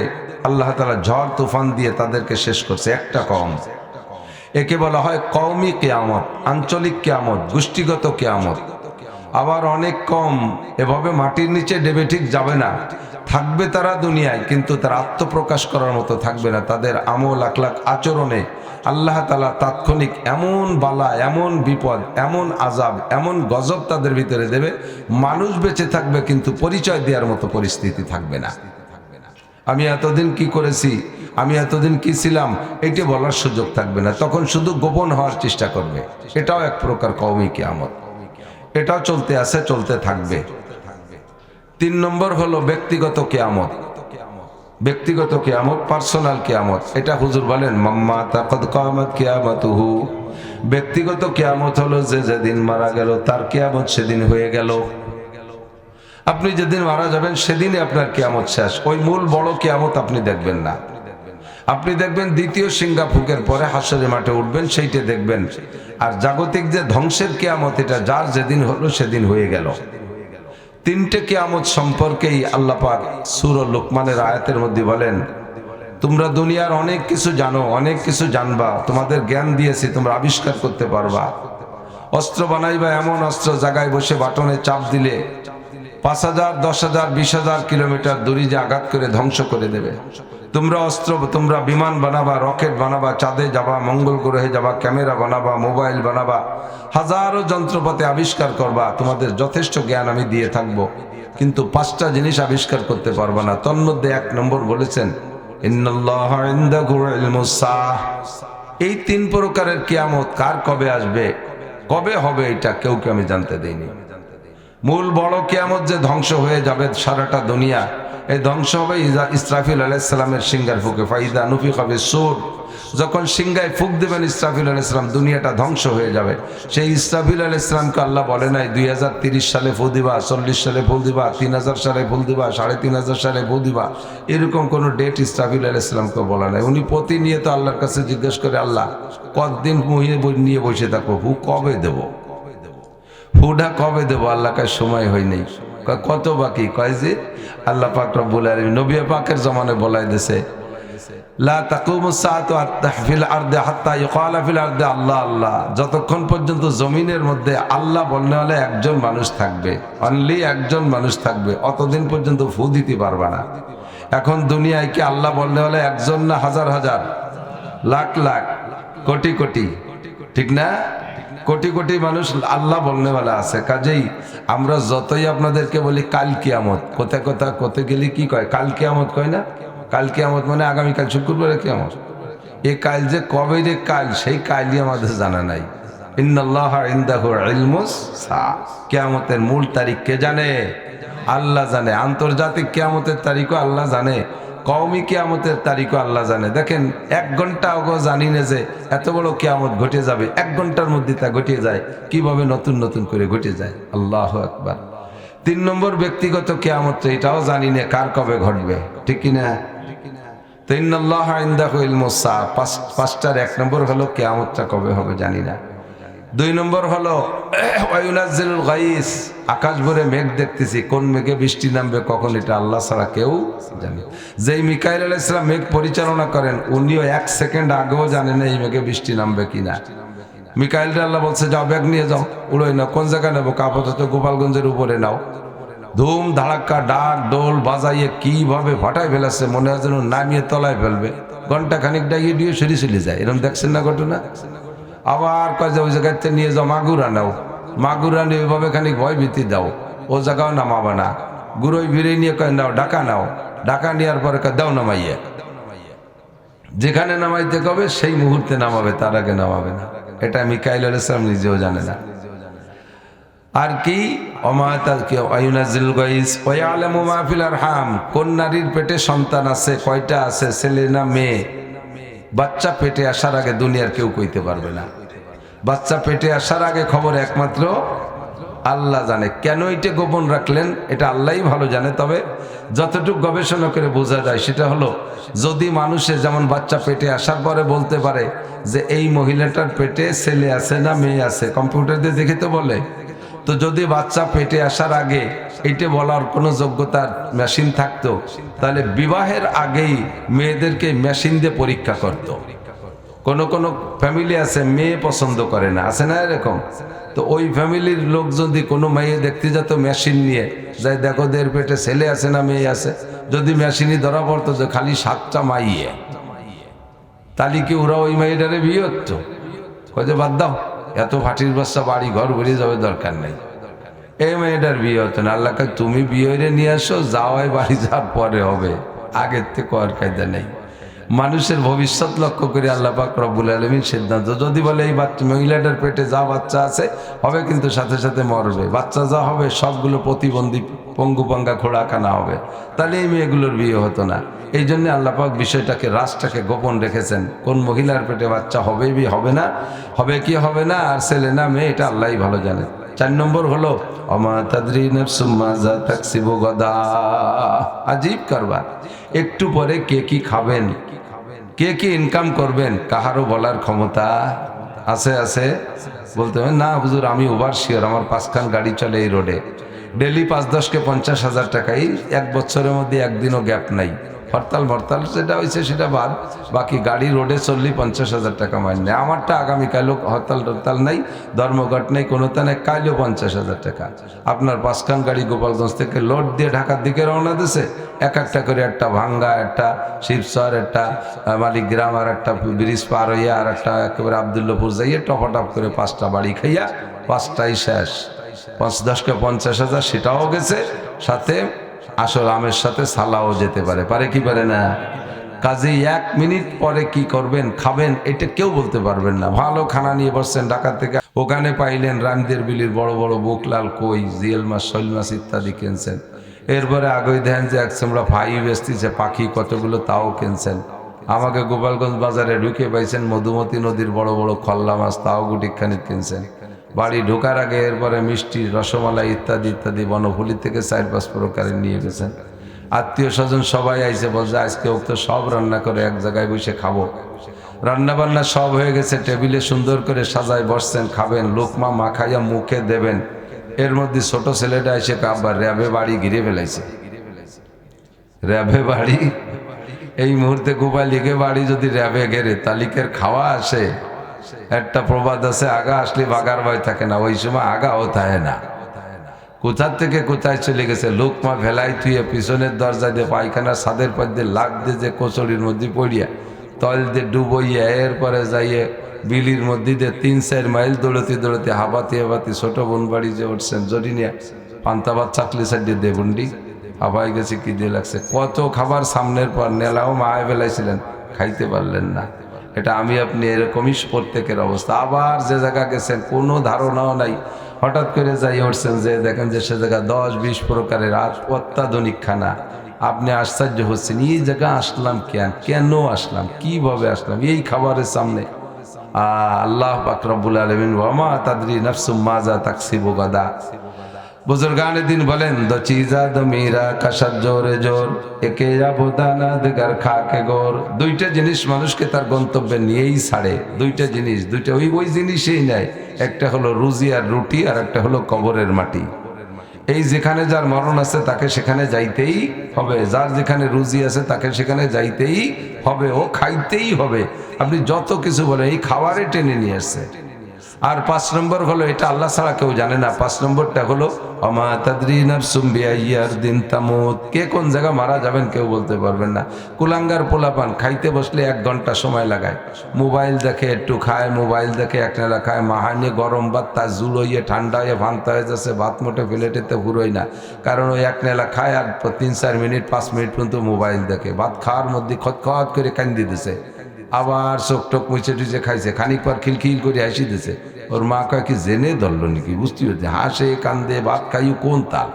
Speaker 1: আল্লাহ তাআলা ঝড় তুফান দিয়ে তাদেরকে শেষ করছে। একটা কওম, একে বলা হয় কওমি কিয়ামত, আঞ্চলিক কিয়ামত, গোষ্ঠীগত কিয়ামত। আবার অনেক কম এভাবে মাটির নিচে ডেবে ঠিক যাবে না, থাকবে তারা দুনিয়ায়, কিন্তু তারা আত্মপ্রকাশ করার মতো থাকবে না। তাদের আমল আখলাক আচরণে আল্লাহ তাআলা তাৎক্ষণিক এমন বালা, এমন বিপদ, এমন আযাব, এমন গজব তাদের ভিতরে দেবে, মানুষ বেঁচে থাকবে কিন্তু পরিচয় দেওয়ার মতো পরিস্থিতি থাকবে না। আমি এতদিন কি করেছি, আমি এতদিন কি ছিলাম, এইটা বলার সুযোগ থাকবে না। তখন শুধু গোপন হওয়ার চেষ্টা করবে। এটাও এক প্রকার কওমি কিয়ামত, এটাও চলতে আছে, চলতে থাকবে। 3 নম্বর হলো ব্যক্তিগত কিয়ামত। ব্যক্তিগত কিয়ামত, পার্সোনাল কিয়ামত। এটা হুজুর বলেন মাম্মা তাকাদ কিয়ামত কিয়ামতুহু। ব্যক্তিগত কিয়ামত হলো যে যেদিন মারা গেল তার কিয়ামত সেদিন হয়ে গেল। আপনি যেদিন মারা যাবেন সেদিনই আপনার কিয়ামত শেষ। ওই মূল বড় কিয়ামত আপনি দেখবেন না। আপনি দেখবেন দ্বিতীয় সিংহা ফুকের পরে হাসরের মাঠে উঠবেন, সেইটা দেখবেন। আর জাগতিক যে ধ্বংসের কিয়ামত, এটা যার যেদিন হলো সেদিন হয়ে গেল। 3টে কিয়ামত সম্পর্কেই আল্লাহ পাক সূরা লুকমানের আয়াতের মধ্যে বলেন, তোমরা দুনিয়ার অনেক কিছু জানো, অনেক কিছু জানবা, তোমাদের জ্ঞান দিয়েছি, তোমরা আবিষ্কার করতে পারবা। অস্ত্র বানাইবা, এমন অস্ত্র জায়গায় বসে বাটনে চাপ দিলে 5,000, 10,000, 20,000 কিলোমিটার দূরে যে আঘাত করে ধ্বংস করে দেবে। তোমরা বিমান বানাবা, রকেট বানাবা, চাঁদে যাবা, মঙ্গল গ্রহে যাবা, ক্যামেরা বানাবা, মোবাইল বানাবা, হাজারো যন্ত্রপাতি আবিষ্কার করবা। তোমাদের যথেষ্ট জ্ঞান আমি দিয়ে থাকবো, কিন্তু 5টা জিনিস আবিষ্কার করতে পারবা না। তন্মধ্যে 1 নম্বর বলেছেন ইন্নাল্লাহা ইনদাহু ইলমুস সাআহ। এই 3 প্রকারের কিয়ামত কার কবে আসবে, কবে হবে, এটা কেউকে আমি জানতে দেইনি। মূল বড় কিয়ামত যে ধ্বংস হয়ে যাবে সারাটা দুনিয়া, এই ধ্বংস হবে ইসরাফিল আলাইহিস সালামের সিংহার ফুকে। ফাইদা নুফিখা ফিস-সূর, যখন সিংহায় ফুক দেবেন ইসরাফিল আলাইহিস সালাম, দুনিয়াটা ধ্বংস হয়ে যাবে। সেই ইসরাফিল আলাইহিস সালামকে আল্লাহ বলে নাই 2030 সালে ফু দিবা, 40 সালে ফু দিবা, 3000 সালে ফু দিবা, 3500 সালে ফু দিবা, এরকম কোন ডেট ইসরাফিল আলাইহিস সালামকে বলা নাই। উনি প্রতিনিয়ত আল্লাহর কাছে জিজ্ঞেস করে, আল্লাহ কতদিন নিয়ে বসে থাকবো, ফু কবে দেবো, ফুডা কবে দেবো? আল্লাহ কাছে সময় হয় নাই। কত বাকি? কয় যে আল্লাহ পাক রব্বুল আলামিন নবী পাকের জমানে বলাই দিয়েছে, লা তাকুমুস সাআতু ফিল আরদি হাত্তা ইউকালা ফিল আরদি আল্লাহ আল্লাহ। যতক্ষণ পর্যন্ত জমিনের মধ্যে আল্লাহ বলনে হলে একজন মানুষ থাকবে, অনলি একজন মানুষ থাকবে, অতদিন পর্যন্ত ফু দিতে পারবে না। এখন দুনিয়ায় কি আল্লাহ বলনে হলে একজন না হাজার হাজার, লাখ লাখ, কোটি কোটি, ঠিক না? কোটি কোটি মানুষ আল্লাহ বলনে वाला আছে। কাজেই আমরা যতই আপনাদেরকে বলি কাল কিয়ামত, কোথায় কোথায় কোথায় গেলে কি কয় কাল কিয়ামত কয় না? কাল কিয়ামত মানে আগামীকাল শুক্রবারে কিয়ামত। এই কাল যে কবে রে কাল, সেই কালই আমাদের জানা নাই। ইন্নাল্লাহা ইনদাহু ইলমুস সাআহ। কিয়ামতের মূল তারিখ কে জানে? আল্লাহ জানে। আন্তর্জাতিক কিয়ামতের তারিখও আল্লাহ জানে, কওমি কিয়ামতের তারিখও আল্লাহ জানে। দেখেন 1 ঘন্টা আগেও জানি না যে এত বড় কিয়ামত ঘটে যাবে, 1 ঘন্টার মধ্যে তা ঘটে যায়। কিভাবে নতুন নতুন করে ঘটে যায়, আল্লাহু আকবার। 3 নম্বর ব্যক্তিগত কিয়ামত, এটাও জানি না কার কবে ঘটবে, ঠিক কি না? তো ইন্নাল্লাহা ইনদাহু ইলমুস সাআহ, 5টার 1 নম্বর হলো কিয়ামতটা কবে হবে জানি না। 2 নম্বর হলো ওয়ায়ুনাজ্জিলুল গাইস, আকাশ ভরে মেঘ দেখতেছি, কোন মেঘে বৃষ্টি নামবে কখন, এটা আল্লাহ ছাড়া কেউ জানে। যেই মিকাইল আলাইহিস সালাম মেঘ পরিচালনা করেন, উনিও 1 সেকেন্ড আগেও জানেন না এই মেঘে বৃষ্টি নামবে কিনা। মিকাইলটা আল্লাহ বলছে যাও ব্যাগ নিয়ে যাও, উড়োই না, কোন জায়গায় নেবো? আপাতত গোপালগঞ্জের উপরে নাও। ধুম ধাড়াক্কা ডাক ডোল বাজাইয়ে কিভাবে ফাটাই ফেলেছে, মনে হয় যেন নামিয়ে তলায় ফেলবে। ঘন্টা খানিক ডাইয়ে দিয়ে সরি চলে যায়, এরকম দেখছেন না ঘটনা? আবার কয় যে ওই জায়গাতে নিয়ে যাও, মাগুরা নাও, মাগুরা নিয়ে ওইভাবে খানিক ভয় ভীতি দাও, ও জায়গাও নামাবে না। গুরুই ভিড়ে নিয়ে কয় নাও ঢাকা নাও, ঢাকা নেওয়ার পরে কয় দাও নামাইয়ে। যেখানে নামাইতে কবে সেই মুহূর্তে নামাবে, তার আগে নামাবে না। এটা মিকাইল আলাইহিস সালাম নিজেও জানে না। আর কি কোন নারীর পেটে সন্তান আছে, কয়টা আছে, ছেলে না মেয়ে, বাচ্চা পেটে আসার আগে দুনিয়ার কেউ কইতে পারবে না। বাচ্চা পেটে আসার আগে খবর একমাত্র আল্লাহ জানে। কেন এটা গোপন রাখলেন এটা আল্লাহই ভালো জানে। তবে যতটুকু গবেষণা করে বোঝা যায় সেটা হলো, যদি মানুষের যেমন বাচ্চা পেটে আসার পরে বলতে পারে যে এই মহিলাটার পেটে ছেলে আছে না মেয়ে আছে, কম্পিউটার দিয়ে দেখে তো বলে, তো যদি বাচ্চা পেটে আসার আগে এইটা বলার কোনো যোগ্যতার মেশিন থাকতো, তাহলে বিবাহের আগেই মেয়েদেরকে মেশিন দিয়ে পরীক্ষা করতো। কোনো কোনো ফ্যামিলি আছে মেয়ে পছন্দ করে না, আছে না এরকম? তো ওই ফ্যামিলির লোক যদি কোনো মেয়ে দেখতে যেত মেশিন নিয়ে, যাই দেখো দের পেটে ছেলে আছে না মেয়ে আছে, যদি মেশিনই ধরা পড়তো যে খালি 7টা মাইয়ে, তাহলে কি ওরা ওই মেয়েটারে বিয়ে হতো? কয়ে বাদ দাও, এত ফাটির বাচ্চা বাড়ি ঘর ভরে যাবে, দরকার নেই। এই মেয়েটার বিয়ে হতো না। আল্লাহকে তুমি বিয়ে নিয়ে আসো, যাওয়াই বাড়ি যাওয়ার পরে হবে, আগের থেকে আর কায়দা নেই। মানুষের ভবিষ্যৎ লক্ষ্য করে আল্লাহ পাক রব্বুল আলামিন সিদ্ধান্ত, যদি বলে এই বাচ্চা মহিলাটার পেটে যা বাচ্চা আছে হবে, কিন্তু সাথে সাথে মরবে, বাচ্চা যা হবে সবগুলো প্রতিবন্ধী পঙ্গুপাঙ্গা খোড়াখানা হবে, তাহলে এই মেয়েগুলোর বিয়ে হতো না। এই জন্য আল্লাহ পাক বিষয়টাকে, রাজটাকে গোপন রেখেছেন। কোন মহিলার পেটে বাচ্চা হবে কি হবে না, হবে কি হবে না, আর ছেলে না মেয়ে, এটা আল্লাহই ভালো জানে। 4 নম্বর হলো ওমা তাদরি নাফসুম মাযা তাকসিবু গাদা। আজীব কারবার। একটু পরে কে কি খাবেন, কে কি ইনকাম করবেন, কাহারও বলার ক্ষমতা আছে? আছে? বলতে হবে না হুজুর আমি ওভার শিওর, আমার 5খান গাড়ি চলে এই রোডে, ডেলি 5-10কে 50,000 টাকা, এই 1 বছরের মধ্যে একদিনও গ্যাপ নাই। হরতাল ভরতাল যেটা হয়েছে সেটা বাদ, বাকি গাড়ি রোডে চললেই 50,000 টাকা মাইনে। আমারটা আগামীকালও হরতাল টরতাল নাই, ধর্মঘট নেই, কোনো তানে কাইলেও 50,000 টাকা। আপনার 5খান গাড়ি গোপালগঞ্জ থেকে লোড দিয়ে ঢাকার দিকে রওনা দিছে, এক একটা করে, একটা ভাঙ্গা, একটা শিবচর, একটা মালিকগ্রাম, আর একটা ব্রিজ পার হইয়া, আর একটা একেবারে আবদুল্লাপুর যাইয়া টপাটপ করে 5টা বাড়ি খাইয়া 5টাই শেষ। 5-10কে 50,000 সেটাও গেছে, সাথে আসল আমের সাথে সালাও যেতে পারে, পারে কি পারে না? কাজে 1 মিনিট পরে কি করবেন, খাবেন, এটা কেউ বলতে পারবেন না। ভালো খানা নিয়ে বসছেন ঢাকা থেকে, ওখানে পাইলেন রামদের বিলির বড় বড় বুকলাল, কই, জিয়েল মাছ, শৈল মাছ ইত্যাদি কিনছেন। এরপরে আগেই দেখেন যে এক চামড়া ফাই বেচতেছে পাখি কতগুলো, তাও কিনছেন। আমাকে গোপালগঞ্জ বাজারে ঢুকে পাইছেন মধুমতি নদীর বড় বড় খল্লা মাছ, তাও গুটিখানি কিনছেন। বাড়ি ঢোকার আগে এরপরে মিষ্টি, রসমালাই ইত্যাদি ইত্যাদি বনফুলি থেকে 4-5 প্রকারের নিয়ে গেছেন। আত্মীয় স্বজন সবাই আইসে, বলছে আজকে ও তো সব রান্না করে এক জায়গায় বসে খাবো। রান্না বান্না সব হয়ে গেছে, টেবিলে সুন্দর করে সাজায় বসছেন, খাবেন, লোকমা মাখাইয়া মুখে দেবেন। এর মধ্যে ছোট ছেলেটা এসে আব্বা র্যাবে বাড়ি ঘিরে ফেলাইছে। র্যাবে বাড়ি, এই মুহূর্তে গোপাল লিখে বাড়ি যদি র্যাবে ঘেরে, তালিকের খাওয়া আসে। একটা প্রবাদ আছে, আগা আসলে বাগার ভয় থাকে না, ওই সময় আগাও থাকে না। কোথার থেকে কোথায় চলে গেছে, লোকমা ভেলাই থুয়ে পিছনের দরজা দিয়ে পায়খানার ছাদের পর দিয়ে লাগ দিয়ে যে কচুরির মধ্যে পড়িয়া তল দিয়ে ডুবইয়া, এরপরে যাইয়ে বিলির মধ্যে দিয়ে 3-4 মাইল দৌড়তে দৌড়তে হাবাতি হাবাতি ছোট বোন বাড়ি যে উঠছেন, জড়ি নিয়ে পান্তাবাদ চাকলি সাইড দিয়ে দেবন্ডি হাবাই গেছে, কি দিয়ে লাগছে, কত খাবার সামনের পর নেলাও মায় বেলাইছিলেন, খাইতে পারলেন না। এটা আমি আপনি এরকমই প্রত্যেকের অবস্থা। আবার যে জায়গা গেছেন কোনো ধারণাও নাই, হঠাৎ করে যাই উঠছেন, যে দেখেন যে সে জায়গা 10-20 প্রকারের অত্যাধুনিক খানা। আপনি আশ্চর্য হচ্ছেন, এই জায়গা আসলাম কেন আসলাম, কিভাবে আসলাম এই খাবারের সামনে। আল্লাহ পাক রব্বুল আলামিন ওয়ামা তাদরি নাফসুম মাযা তাকসিবু গাদা। বুজুর্গানে দিন বলেন, দো চিজা দো মীরা কাশার জোরে জোর, একে যাবদানা দিগার খাকে গোর। 2টা জিনিস মানুষকে তার গন্তব্যে নিয়েই ছাড়ে। 2টা জিনিস, ওই জিনিসই নেয়। একটা হলো রুজি আর রুটি, আর একটা হলো কবরের মাটি। এই যেখানে যার মরণ আছে তাকে সেখানে যাইতেই হবে, যার যেখানে রুজি আছে তাকে সেখানে যাইতেই হবে, ও খাইতেই হবে। আপনি যত কিছু বলেন, এই খাবারে টেনে নিয়ে আসছে। আর 5 নম্বর হলো, এটা আল্লাহ ছাড়া কেউ জানে না। 5 নম্বরটা হলো ওমা তাদরি নাফসুম বিআইয়ার দিন তামুত। কে কোন জায়গা মারা যাবেন কেউ বলতে পারবেন না। কুলাঙ্গার পোলাপান খাইতে বসলে 1 ঘন্টা সময় লাগায়, মোবাইল দেখে, একটু খায়, মোবাইল দেখে, একনেলা খায়, মাহানি গরম ভাত তা জুড়োইয়ে ঠান্ডা হয়ে ভান্তা হয়ে যাচ্ছে, ভাত মোটে প্লেটেতে পুরোই না, কারণ ওই একনেলা খায় আর 3-4 মিনিট 5 মিনিট পর্যন্ত মোবাইল দেখে, ভাত খাওয়ার মধ্যে খতখত করে কান্দি দিছে, আবার চোখ টোক মুছে টুচে খাইছে, খানিক পর খিলখিল করে হাসি দিছে। ওর মা কয় কি জেনে ধরলো নাকি, বুঝতে পারছি, হাসে কান্দে ভাত খাই কোন তাল,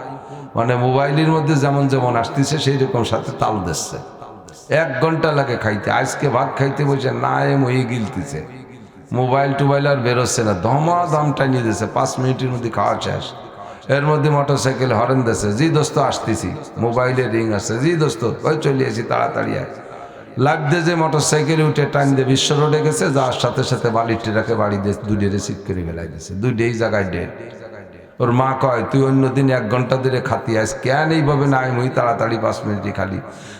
Speaker 1: মানে মোবাইলের মধ্যে যেমন যেমন আসতেছে সেই রকম সাথে তাল দিচ্ছে। 1 ঘন্টা লাগে খাইতে। আজকে ভাত খাইতে বসে না মহি গিলতেছে, মোবাইল টোবাইল আর বেরোচ্ছে না, ধমাধম টানিয়ে দিচ্ছে, 5 মিনিটের মধ্যে খাওয়া শেষ। এর মধ্যে মোটরসাইকেল হরেন দিচ্ছে, জি দোস্ত আসতেছি, মোবাইলে রিং আসছে, জি দোস্ত ওই চলে আসি তাড়াতাড়ি আয়। লাগতে যে মোটরসাইকেলে উঠে টাইম দিয়ে বিশ্ব রোডে গেছে, যার সাথে সাথে বালিটিরাকে বাড়ি দিয়ে 2 রিসিভ করে ফেলাই দিয়েছে, 2 জায়গায় ডেট। ওর মা কয় তুই অন্যদিন 1 ঘন্টা ধরে খাতি আস, কেন এইভাবে না মুই তাড়াতাড়ি 5 মিনিটই খালি,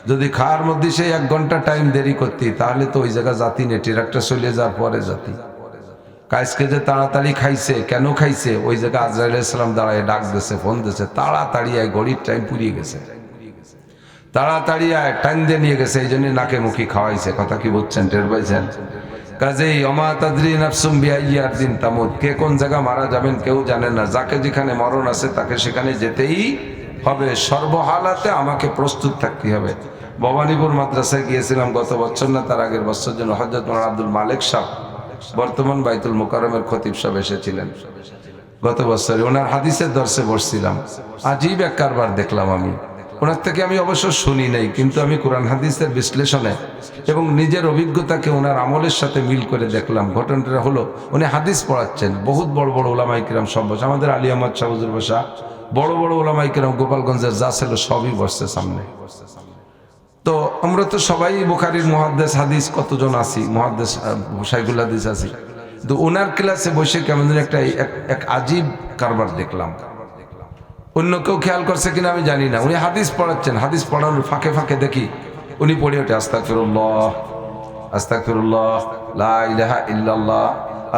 Speaker 1: যদি খাওয়ার মধ্যে সেই 1 ঘন্টা টাইম দেরি করতি তাহলে তো ওই জায়গা জাতি নেই, ট্রাক্টর চলে যাওয়ার পরে জাতি। কাজকে যে তাড়াতাড়ি খাইছে, কেন খাইছে, ওই জায়গায় আজরাইল আলাইহিস সালাম দাঁড়ায় ডাক দিয়েছে, ফোন দিয়েছে, তাড়াতাড়ি আয়, ঘড়ির টাইম পুরিয়ে গেছে, তাড়াতাড়ি আয়, টাইম দিয়ে নিয়ে গেছে, এই জন্য নাকে মুখি খাওয়াইছে। কথা কি বলছেন, টের পাইছেন? কাজেই অমা তাদরি নাফসুম বিআইয়ি আরদিন তামুত, কে কোন জায়গা মারা যাবেন কেউ জানে না, যাকে যেখানে মরণ আছে তাকে সেখানে যেতেই হবে, সর্বহালাতে আমাকে প্রস্তুত থাকতে হবে। ভবানীপুর মাদ্রাসায় গিয়েছিলাম গত বছর না তার আগের বছর, জন্য হযরত মাওলানা আব্দুল মালিক সাহেব, বর্তমান বাইতুল মুকাররমের খতিব সাহেব এসেছিলেন গত বছরে। ওনার হাদিসের দর্শে বসছিলাম, আজীব এক কারবার দেখলাম আমি। ওনার থেকে আমি অবশ্য শুনি নাই, কিন্তু আমি কোরআন হাদিসের বিশ্লেষণে এবং নিজের অভিজ্ঞতাকে ওনার আমলের সাথে মিল করে দেখলাম। ঘটনাটা হলো, উনি হাদিস পড়াচ্ছেন, বহুত বড় বড় ওলামায়ে কিরাম সব বসে, আমাদের আলী আহমদ শাহ হুজুর বসা, বড় বড় ওলামায়ে কিরাম গোপালগঞ্জের যা ছিল সবই বসছে সামনে। তো আমরা তো সবাই বুখারীর মুহাদ্দিস হাদিস কতজন আছি, মুহাদ্দিস শাইখুল হাদিস আছি, তো ওনার ক্লাসে বসে কেমন যেন একটা এক আজীব কারবার দেখলাম। অন্য কেউ খেয়াল করছে কিনা আমি জানি না, উনি হাদিস পড়াচ্ছেন, হাদিস পড়ানোর ফাঁকে ফাঁকে দেখি উনি পড়ে ওঠে আস্তাগফিরুল্লাহ আস্তাগফিরুল্লাহ লা ইলাহা ইল্লাল্লাহ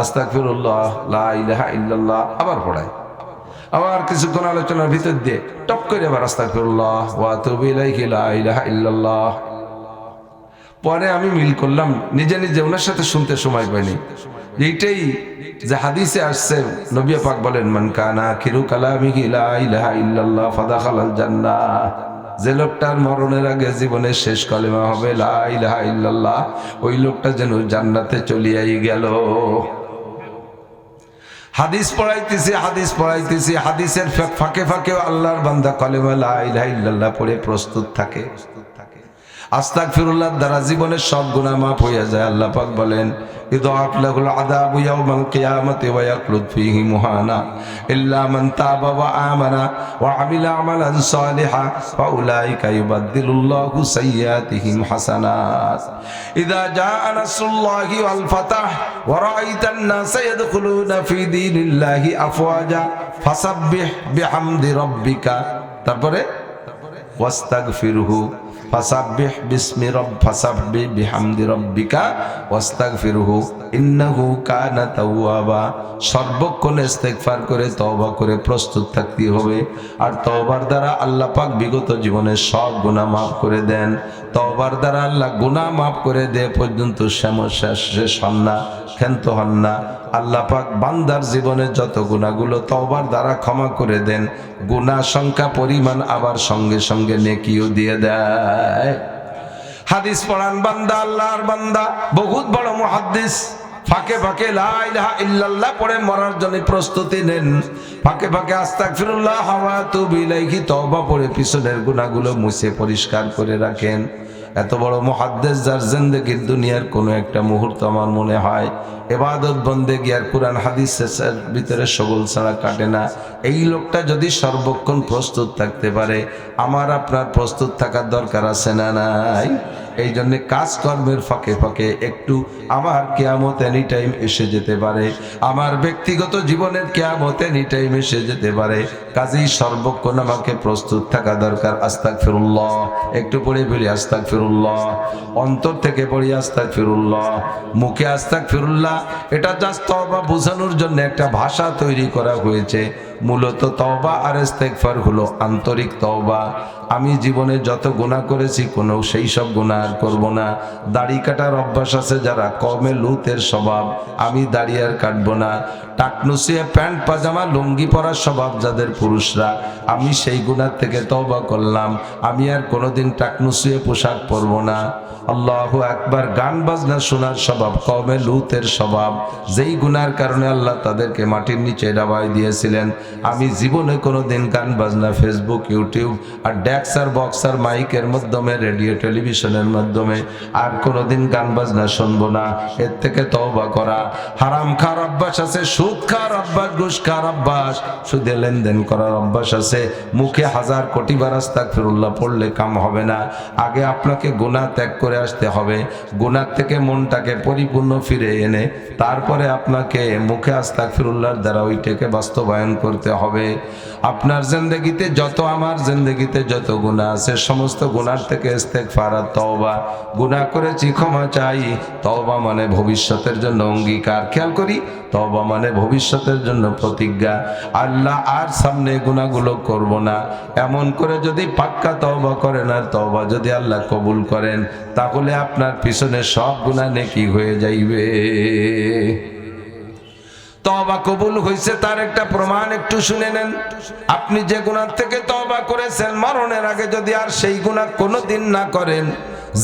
Speaker 1: আস্তাগফিরুল্লাহ লা ইলাহা ইল্লাল্লাহ, আবার পড়ায়। আবার কিছুক্ষণ আলোচনার ভিতর দিয়ে টপ করে আবার আস্তাগফিরুল্লাহ ওয়া আতুবু ইলাইহি লা ইলাহা ইল্লাল্লাহ। পরে আমি মিল করলাম নিজে নিজে, ওনার সাথে শুনতে সময় পাইনি, এইটাই যে হাদিসে আসছে, নবী পাক বলেন মান কানা আখিরু কালামিহি লা ইলাহা ইল্লাল্লাহ ফাদাখালাল জান্নাহ, যে লোকটার মরণের আগে জীবনের শেষ কালেমা হবে লা ইলাহা ইল্লাল্লাহ, ওই লোকটা যেন জান্নাতে চলিয়াই গেল। হাদিস পড়াইতেছি, হাদিসের ফাঁকে ফাঁকেও আল্লাহর বান্দা কালেমা লা ইলাহা ইল্লাল্লাহ পড়ে প্রস্তুত থাকে। আস্তাগফিরুল্লাহ দ্বারা জীবনের সব গুনাহ মাফ হয়ে যায়। আল্লাহ পাক বলেন ইযআফ লাহুল আযাবু ইয়াওমাল কিয়ামাতি ওয়া ইয়াখলুদ ফীহি মুহানা ইল্লা মান তাবা ওয়া আমানা ওয়া আমিলা আমালান সালিহা ফাউলাইকা ইউবাদদিলুল্লাহু সাইয়্যাতিহিম হাসানাত। ইযা জাআ নাসরুল্লাহি ওয়াল ফাতাহ ওয়া রাআইতান নাসা ইয়াদখুলুনা ফী দীনিল্লাহি আফওয়াজা ফাসাব্বিহ বিহামদি রাব্বিকা, তারপরে ওয়াস্তাগফিরহু ফাসাব্বিহ বিহামদি রাব্বিকা ওয়াস্তাগফিরহু ইন্নাহু কানা তাওয়াবা। সর্বক্ষণ ইস্তেগফার করে তওবা করে প্রস্তুত থাকতে হবে। আর তওবার দ্বারা আল্লাহ পাক বিগত জীবনের সব গুনাহ মাফ করে দেন। তওবার দ্বারা আল্লাহ গুনাহ মাফ করে দেয় পর্যন্ত শেষ হন না, ক্ষান্ত হন না। আল্লাহ পাক বান্দার জীবনের যত গুনাহগুলো তওবার দ্বারা ক্ষমা করে দেন, গুনাহ সংখ্যা পরিমাণ আবার সঙ্গে সঙ্গে নেকিও দিয়ে দেয়। হাদিস পড়ান বান্দা, আল্লাহর বান্দা, বহুত বড় মুহাদ্দিস, ফাঁকে ফাঁকে লা ইলাহা ইল্লাল্লাহ পড়ে মরার জন্য প্রস্তুতি নেন, ফাঁকে ফাঁকে আস্তাগফিরুল্লাহ ওয়া আতুবু ইলাইহি তওবা পড়ে পিছনের গুনাহগুলো মুছে পরিষ্কার করে রাখেন। এত বড় মুহাদ্দিস যার জিন্দেগির দুনিয়ার কোনো একটা মুহূর্ত আমার মনে হয় ইবাদত বন্দেগী আর কুরআন হাদিসের ভিতরে সগল ছাড়া কাটে না। এই লোকটা যদি সর্বক্ষণ প্রস্তুত থাকতে পারে, আমার আপনার প্রস্তুত থাকার দরকার আছে না নাই? এই জন্য কাজকর্মের ফাঁকে ফাঁকে একটু আমার কিয়ামত এনি টাইম এসে যেতে পারে, আমার ব্যক্তিগত জীবনের কিয়ামত এনি টাইম এসে যেতে পারে। কাজেই সর্বক্ষণ আমাকে প্রস্তুত থাকা দরকার। আস্তাগফিরুল্লাহ, একটু পড়ে বলি আস্তাগফিরুল্লাহ, অন্তর থেকে পড়ি আস্তাগফিরুল্লাহ, মুখে আস্তাগফিরুল্লাহ। এটা জাস্ট তওবা বোঝানোর জন্য একটা ভাষা তৈরি করা হয়েছে। মূলত তওবা আর ইস্তেগফার হলো আন্তরিক তওবা। আমি জীবনে যত গুনাহ করেছি কোনো সেই সব গুনাহ আর করব না। দাড়ি কাটার অভ্যাস আছে যারা, কমে লুতের স্বভাব, আমি দাড়ি আর কাটবো না। টাকনুসিয়ে প্যান্ট পাজামা লুঙ্গি পরার স্বভাব যাদের পুরুষরা, আমি সেই গুনাহ থেকে তওবা করলাম, আমি আর কোনোদিন টাকনুসিয়ে পোশাক পরবো না। আল্লাহু আকবার। গান বাজনা শোনার স্বভাব, কমে লুতের স্বভাব, যেই গুনার কারণে আল্লাহ তাদেরকে মাটির নিচে ডাবাই দিয়েছিলেন। আমি জীবনে কোনোদিন গান বাজনা ফেসবুক, ইউটিউব আর ডেক্সার বক্সার মাইকের মাধ্যমে, রেডিও টেলিভিশনের মাধ্যমে আর কোনোদিন গান বাজনা শুনবো না। এর থেকে তওবা করা। হারাম খাওয়ার অভ্যাস আছে, সুদ খাওয়ার অভ্যাস, ঘুষ খাওয়ার অভ্যাস, সুদে লেনদেন করার অভ্যাস আছে। মুখে 1000 কোটি বার আস্তাগফিরুল্লাহ পড়লে কাম হবে না। আগে আপনাকে গুনাহ ত্যাগ করে আসতে হবে। গুনাহ থেকে মনটাকে পরিপূর্ণ ফিরে এনে তারপরে আপনাকে মুখে আস্তাগফিরুল্লাহর দ্বারা ওইটাকে বাস্তবায়ন করতে করতে হবে। আপনার জিন্দেগিতে যত, আমার জিন্দেগিতে যত গুনাহ আছে, সমস্ত গুনাহ থেকে ইস্তেগফার আর তওবা। গুনাহ করেছি, ক্ষমা চাই। তওবা মানে ভবিষ্যতের জন্য অঙ্গীকার। খেয়াল করি, তওবা মানে ভবিষ্যতের জন্য প্রতিজ্ঞা। আল্লাহ আর সামনে গুনাহগুলো করব না, এমন করে যদি পাক্কা তওবা করেন আর তওবা যদি আল্লাহ কবুল করেন, তাহলে আপনার পিছনে সব গুনাহ নেকি হয়ে যাইবে। তওবা কবুল হয়েছে তার একটা প্রমাণ একটু শুনে নেন। আপনি যে গুনাহ থেকে তওবা করেছেন, মরণের আগে যদি আর সেই গুনাহ কোনোদিন না করেন,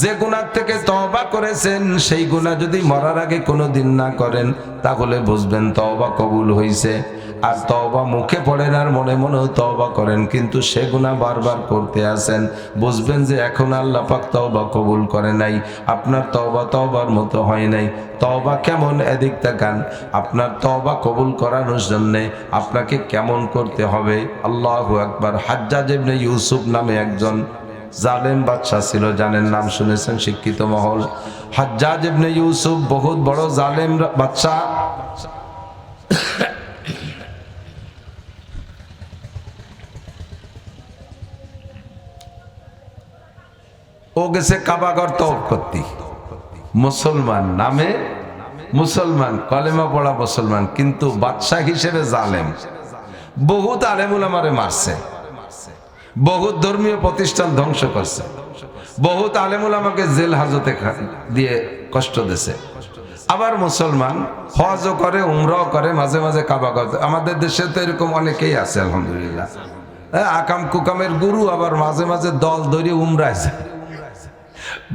Speaker 1: যে গুনাহ থেকে তওবা করেছেন সেই গুনাহ যদি মরার আগে কোনোদিন না করেন, তাহলে বুঝবেন তওবা কবুল হয়েছে। আর তওবা মুখে পড়েন আর মনে মনেও তওবা করেন, কিন্তু সে গুনাহ বারবার করতে আসেন, বুঝবেন যে এখন আল্লাহ পাক তওবা কবুল করে নাই। আপনার তওবা তওবার মতো হয় নাই। তওবা কেমন, এদিক তাকান। আপনার তওবা কবুল করানোর জন্য আপনাকে কেমন করতে হবে? আল্লাহু আকবার। হাজ্জাজ ইবনে ইউসুফ নামে একজন জালেম বাদশা ছিল, জানেন, নাম শুনেছেন শিক্ষিত মহল। হাজ্জাজ ইবনে ইউসুফ বহুত বড় জালেম বাদশা। ও গেছে কাবাগর তওব করতে। মুসলমান নামে মুসলমান, কলেমা পড়া মুসলমান, কিন্তু বাদশা হিসেবে জালেম। বহুত আলেম উলামারে মারছে, বহুত ধর্মীয় প্রতিষ্ঠান ধ্বংস করছে, বহুত আলেম উলামাকে জেল হাজতে দিয়ে কষ্ট দিছে। আবার মুসলমান, হজও করে, উমরাও করে, মাঝে মাঝে কাবা করে। আমাদের দেশে তো এরকম অনেকেই আছে আলহামদুলিল্লাহ। আকাম কুকামের গুরু আবার মাঝে মাঝে দল ধরে উমরায় যায়।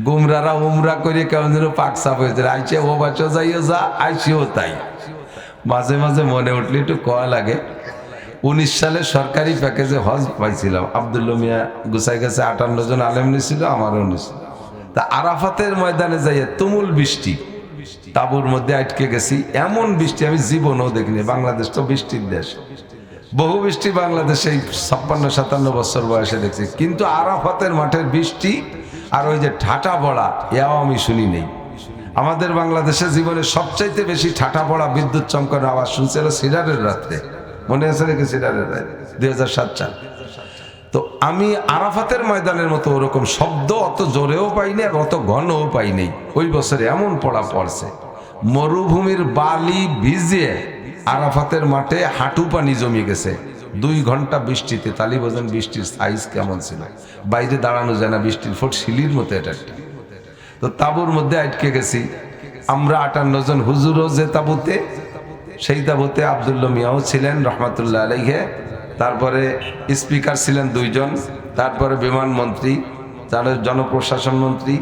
Speaker 1: গুমরারা উমরা করে কেমন যেন পাক সাফ হয়েছে, আইসে ও বাচ্চা যাইও যা, আইসিও তাই। মাঝে মাঝে মনে উঠলে একটু কয়া লাগে। 19 সালে সরকারি প্যাকেজে হজ পাইছিলাম। আব্দুল্লাহ মিয়া গুছাই গেছে, 58 জন আলেম নিছিল, আমারও নিছিল। তা আরাফাতের ময়দানে যাইয়া তুমুল বৃষ্টি, তাবুর মধ্যে আটকে গেছি। এমন বৃষ্টি আমি জীবনেও দেখিনি। বাংলাদেশ তো বৃষ্টির দেশ, বহু বৃষ্টি বাংলাদেশে 56-57 বছর বয়সে দেখছি, কিন্তু আরাফাতের মাঠের বৃষ্টি আর ওই যে ঠাটা পড়া, এও আমি শুনি নেই। আমাদের বাংলাদেশে জীবনে সবচাইতে বেশি ঠাটা পড়া, বিদ্যুৎ চমকানোর আওয়াজ শুনছিল সিডারের রাত্রে। মনে আছে নাকি সিডারের রাত 2007 সাল? তো আমি আরাফাতের ময়দানের মতো ওরকম শব্দ অত জোরেও পাইনি আর অত ঘনও পাইনি। ওই বছরে এমন পড়া পড়ছে, মরুভূমির বালি ভিজিয়ে আরাফাতের মাঠে হাঁটু পানি জমে গেছে। 2 ঘন্টা বৃষ্টিতে। তালি বোঝেন বৃষ্টির সাইজ কেমন ছিল। বাইরে দাঁড়ানো যায় না, বৃষ্টির ফোট শিলির মতো এটা একটা। তো তাঁবুর মধ্যে আটকে গেছি আমরা 58 জন। হুজুরও যে তাঁবুতে, সেই তাঁবুতে আব্দুল্লাহ মিয়াও ছিলেন রহমাতুল্লাহ আলাইহি। তারপরে স্পিকার ছিলেন 2 জন, তারপরে বিমানমন্ত্রী, তারপরে জনপ্রশাসন মন্ত্রী,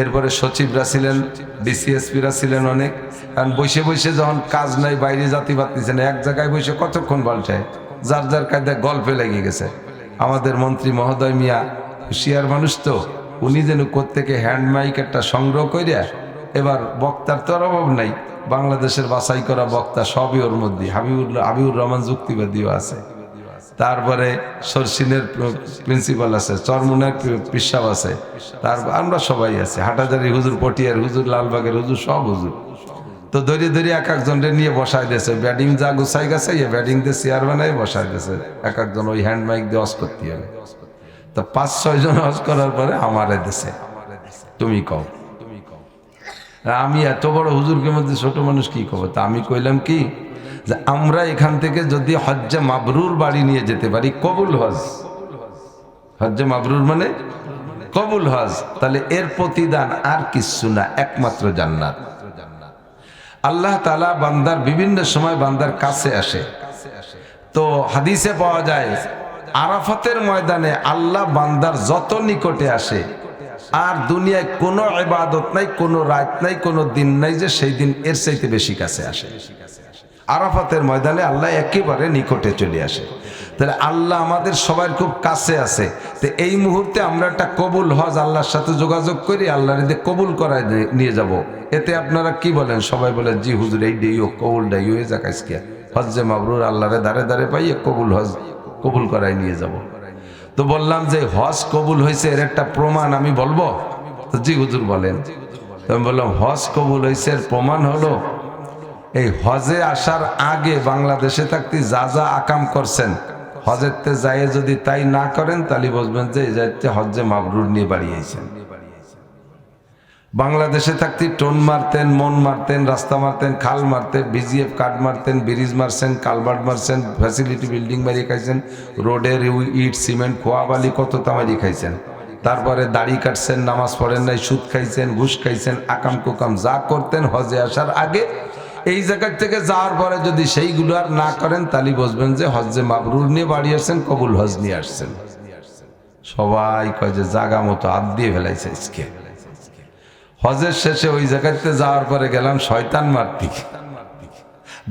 Speaker 1: এরপরে সচিবরা ছিলেন, ডিসিএসপিরা ছিলেন অনেক। কারণ বসে বসে যখন কাজ নাই, বাইরে জাতি পারতেছেন, এক জায়গায় বসে কতক্ষণ পাল্টায়, যার যার কায়দায় গল্পে লেগে গেছে। আমাদের মন্ত্রী মহোদয় মিয়া হুশিয়ার মানুষ, তো উনি যেন কোত্থেকে হ্যান্ড মাইক একটা সংগ্রহ করিয়া, এবার বক্তার তো অভাব নাই, বাংলাদেশের বাছাই করা বক্তা সবই ওর মধ্যে। হাবিবুর রহমান যুক্তিবাদীও আছে, তারপরে সরসিনের প্রিন্সিপাল আছে, চরমুনার পিসাব আছে, তারপর আমরা সবাই আছি, হাটাজারি হুজুর, পটিয়ার হুজুর, লালবাগের হুজুর, সব হুজুর। তো ধরে ধরে এক একজনরে নিয়ে বসাই দিয়েছে। ব্যাটিং যা গুছাই গেছে, ব্যাটিং দিয়ে চেয়ার বানাই বসাই দিয়েছে। এক একজন ওই হ্যান্ড মাইক দিয়ে হজ করতে হবে। তো 5-6 জন হজ করার পরে আমারে দেশে, তুমি কও। আমি এত বড় হুজুরকে মধ্যে ছোট মানুষ কি কব? তা আমি কইলাম কি, যে আমরা এখান থেকে যদি হজ্জে মাবরুর বাড়ি নিয়ে যেতে পারি, কবুল হজ, হজ্জে মাবরুর মানে কবুল হজ, তাহলে এর প্রতিদান আর কিছু না, একমাত্র জান্নাত। আল্লাহ তাআলা বান্দার বিভিন্ন সময় বান্দার কাছে আসে। তো হাদিসে পাওয়া যায়, আরাফাতের ময়দানে আল্লাহ বান্দার যত নিকটে আসে, আর দুনিয়ায় কোনো ইবাদত নাই, কোনো রাত নাই, কোনো দিন নাই যে সেই দিন এর চাইতে বেশি কাছে আসে। আরাফাতের ময়দানে আল্লাহ একেবারে নিকটে চলে আসে। তাহলে আল্লাহ আমাদের সবার খুব কাছে আছে। তো এই মুহূর্তে আমরা একটা কবুল হজ আল্লাহর সাথে যোগাযোগ করি, আল্লাহর এতে কবুল করায় নিয়ে যাব। এতে আপনারা কি বলেন? সবাই বলে, জি হুজুর, এই ডেই হোক, কবুল ডাই হয়ে যাক আজকে হজ্জে মাবরুর, আল্লাহরে দাঁড়ে দাঁড়ে পাইয়ে কবুল হজ কবুল করায় নিয়ে যাব। তো বললাম যে হজ কবুল হয়েছে এর একটা প্রমাণ আমি বলবো? তো জি হুজুর বলেন। তো আমি বললাম, হজ কবুল হয়েছে এর প্রমাণ হলো এই হজে আসার আগে বাংলাদেশে থাকতে যা যা আকাম করছেন, হজেরতে যাইয়ে যদি তাই না করেন তাহলে বুঝবেন যে এই যাইতে হজ্জে মাবরুর নিয়ে বাড়িয়েছেন। বাংলাদেশে থাকতে টোন মারতেন, মন মারতেন, রাস্তা মারতেন, খাল মারতেন, বিজিএফ কার্ড মারতেন, ব্রিজ মারছেন, কালভার্ট মারছেন, ফ্যাসিলিটি বিল্ডিং বাড়িয়ে খাইছেন, রোডের ইট সিমেন্ট খোয়া বালি কত তামারি খাইছেন। তারপরে দাড়ি কাটছেন, নামাজ পড়েন নাই, সুদ খাইছেন, ঘুষ খাইছেন, আকাম কুকাম যা করতেন হজে আসার আগে, এই জায়গা থেকে যাওয়ার পরে যদি সেইগুলো আর না করেন তাহলে বুঝবেন যে হজ্জে মাবরুর নিয়ে বাড়ি আসছেন, কবুল হজ নিয়ে আসছেন। সবাই কয় যে জাগা মতো হাত দিয়ে ফেলাইছে আজকে। হজের শেষে ওই জায়গাতে যাওয়ার পরে গেলাম শয়তান মারতি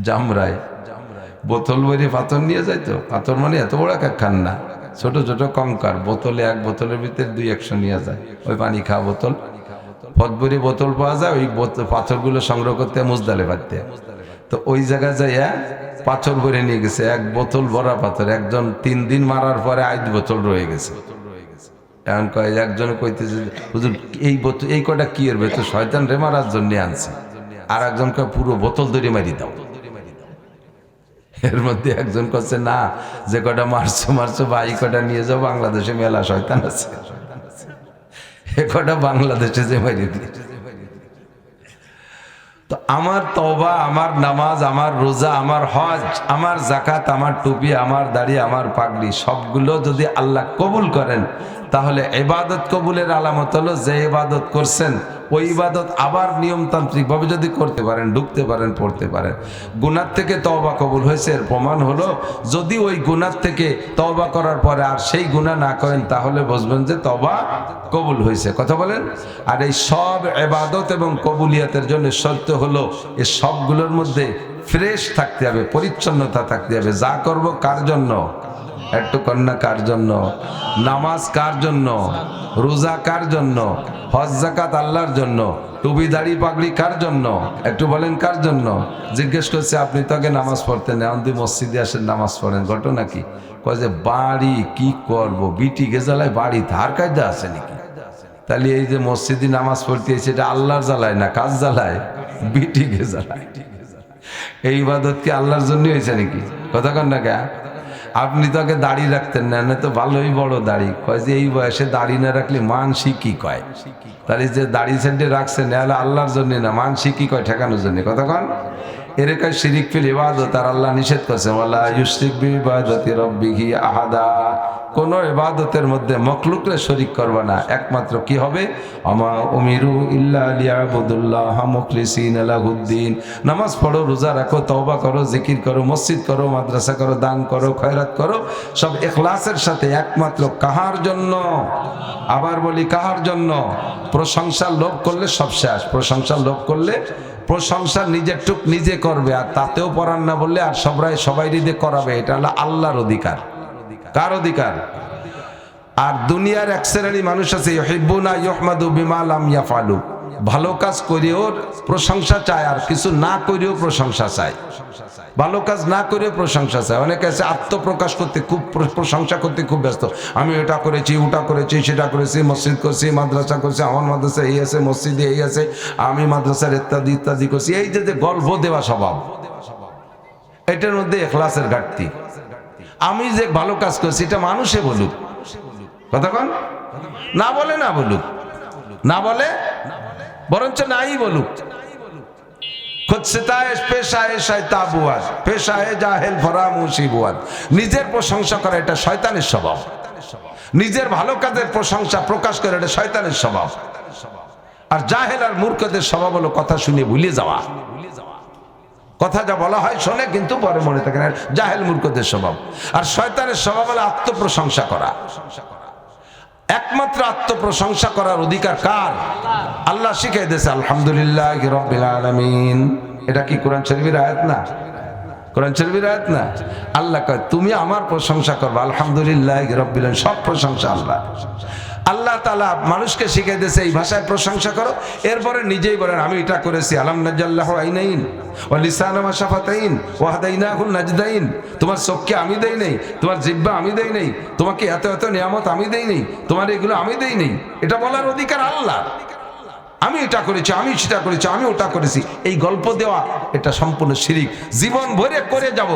Speaker 1: জামরায়, বোতল ভরে পাথর নিয়ে যাইতো। পাথর মানে এত বড় একখান না, ছোট ছোট কঙ্কার, বোতলে এক বোতলের ভিতরে 200 নিয়ে যায়। ওই পানি খাওয়া বোতল, ফতবরি বোতল পাওয়া যায়। ওই পাথরগুলো সংগ্রহ করতে মুজদালে পারতে, তো ওই জায়গায় যাইয়া পাথর ভরে নিয়ে গেছে, এক বোতল ভরা পাথর। একজন 3 দিন মারার পরে 8 বোতল রয়ে গেছে। এখন কয়, একজনে কইতেছে হুজুর এই বোতল এই কটা কি এর ভেতর শয়তান রে মারার জন্য আনছে, আর একজন কয় পুরো বোতল ধরে মারি দাও। এর মধ্যে একজন করছে না, যে কটা মারছো বা এই কটা নিয়ে যাও, বাংলাদেশে মেলা শয়তান আছে, এ কটা বাংলাদেশে যে মারি দিয়ে। তো আমার তওবা, আমার নামাজ, আমার রোজা, আমার হজ, আমার যাকাত, আমার টুপি, আমার দাড়ি, আমার পাগড়ি সবগুলো যদি আল্লাহ কবুল করেন, তাহলে ইবাদত কবুলের আলামত হলো যে ইবাদত করছেন ওই ইবাদত আবার নিয়মতান্ত্রিক ভাবে যদি করতে পারেন, ঢুকতে পারেন, পড়তে পারেন। গুনাহ থেকে তওবা কবুল হয়েছে এর প্রমাণ হলো যদি ওই গুনাহ থেকে তওবা করার পরে আর সেই গুনাহ না করেন, তাহলে বুঝবেন যে তওবা কবুল হয়েছে। কথা বলেন। আর এই সব ইবাদত এবং কবুলিয়াতের জন্য শর্ত হলো এই সবগুলোর মধ্যে ফ্রেশ থাকতে হবে, পরিচ্ছন্নতা থাকতে হবে। যা করব কার জন্য? একটু কন্যা কার জন্য? নামাজ কার জন্য? রোজা কার জন্য? হজ যাকাত আল্লাহর জন্য। টুপি দাড়ি পাগড়ি কার জন্য? একটু বলেন কার জন্য? জিজ্ঞেস করছে, আপনি তো আগে নামাজ পড়তেন, এখন তুই মসজিদে আসেন নামাজ পড়েন, ঘটনা কি? কয় যে বাড়ি কি করব, বিটি গেজালায় বাড়ি ধার কায়দা আছে নাকি? তাহলে এই যে মসজিদে নামাজ পড়তে এসে এটা আল্লাহর জ্বালায় না কাজ জ্বালায়? বিটি গেজালায়। এই ইবাদত কি আল্লাহর জন্য হয়েছে নাকি? কথা কন না কে? আপনি তো আগে দাড়ি রাখতেন না, তো ভালোই বড় দাড়ি। কয় যে এই বয়সে দাড়ি না রাখলে মানসি কি কয়? তাহলে যে দাড়ি সেন্টে রাখছেন নাহলে আল্লাহর জন্য না, মানসি কি কয়? ঠেকানোর জন্য। কথা কন। এর কাজ শিরিক ফিল ইবাদত, আর আল্লাহ নিষেধ করছে ওয়ালা ইউশরিক বিইবাদাতি রাব্বিহি আহাদা। কোন ইবাদতের মধ্যে মখলুকরে শরীক করবে না। একমাত্র কি হবে? আমা উমিরু ইল্লা লিয়াবুদুল্লাহ মুখলিসিনা লাহুদ্দিন। নামাজ পড়ো, রোজা রাখো, তওবা করো, জিকির করো, মসজিদ করো, মাদ্রাসা করো, দান করো, খয়রাত করো, সব ইখলাসের সাথে একমাত্র কাহার জন্য? আবার বলি কাহার জন্য? প্রশংসার লোভ করলে সব শেষ। প্রশংসার লোভ করলে প্রশংসা নিজের টুক নিজে করবে, আর তাতেও পরান না বললে আর সবাই দিয়ে করাবে। এটা হলো আল্লাহর অধিকার। কার অধিকার? আর দুনিয়ার এক শ্রেণী মানুষ আছে ইউহিব্বুনা ইউহমাদু বিমা লাম ইয়াফালু, ভালো কাজ করেও প্রশংসা চায় আর কিছু না করেও প্রশংসা চায়। ভালো কাজ না করেও প্রশংসা চায়। অনেকে আছে আত্মপ্রকাশ করতে খুব, প্রশংসা করতে খুব ব্যস্ত। আমি এটা করেছি, ওটা করেছি, সেটা করেছি, মসজিদ করছি, মাদ্রাসা করছি, আমার মাদ্রাসা এই আছে, মসজিদে এই আছে, আমি মাদ্রাসার ইত্যাদি ইত্যাদি করছি। এই যে গল্প দেওয়া স্বভাব, এটার মধ্যে ইখলাসের ঘাটতি। আমি যে ভালো কাজ করছি এটা মানুষে বলুক, কথা কন, না বলে না বলুক, না বলে বরঞ্চ নাই বলুক। নিজের প্রশংসা করা এটা শয়তানের স্বভাব। নিজের ভালো কাজের প্রশংসা প্রকাশ করে এটা শয়তানের স্বভাব। আর জাহেল আর মূর্খদের স্বভাব হলো কথা শুনে ভুলে যাওয়া। কথা যা বলা হয় শোনে কিন্তু পরে মনে থাকে না, জাহেল মূর্খদের স্বভাব। আর শয়তানের স্বভাব হলো আত্মপ্রশংসা করা। একমাত্র আত্মপ্রশংসা করার অধিকার কার? আল্লাহ শিখাই দিয়েছে আলহামদুলিল্লাহি রাব্বিল আলামিন। এটা কি কোরআন শরীফের আয়াত না? কোরআন শরীফের আয়াত না? আল্লাহ কয় তুমি আমার প্রশংসা করবে, আলহামদুলিল্লাহি রাব্বিল আলামিন। সব প্রশংসা আল্লাহ। আল্লাহ তাআলা মানুষকে শিখিয়ে দিয়েছে এই ভাষায় প্রশংসা করো। এরপরে নিজেই বলেন আমি এটা করেছি, আলাম নাজাল্লাহু আইনাইন ওয়া লিসানা ওয়া শাফাতাইন ওয়া হাদাইনাহুন নাজদাইন। তোমার চোখকে আমি দেই নাই, তোমার জিহ্বা আমি দেই নাই, তোমাকে এত এত নিয়ামত আমি দেই নাই, তোমার এগুলো আমি দেই নাই। এটা বলার অধিকার আল্লাহ। আমি এটা করেছি, আমি সেটা করেছি, আমি ওটা করেছি, এই গল্প দেওয়া এটা সম্পূর্ণ শিরিক। জীবন ভরে করে যাব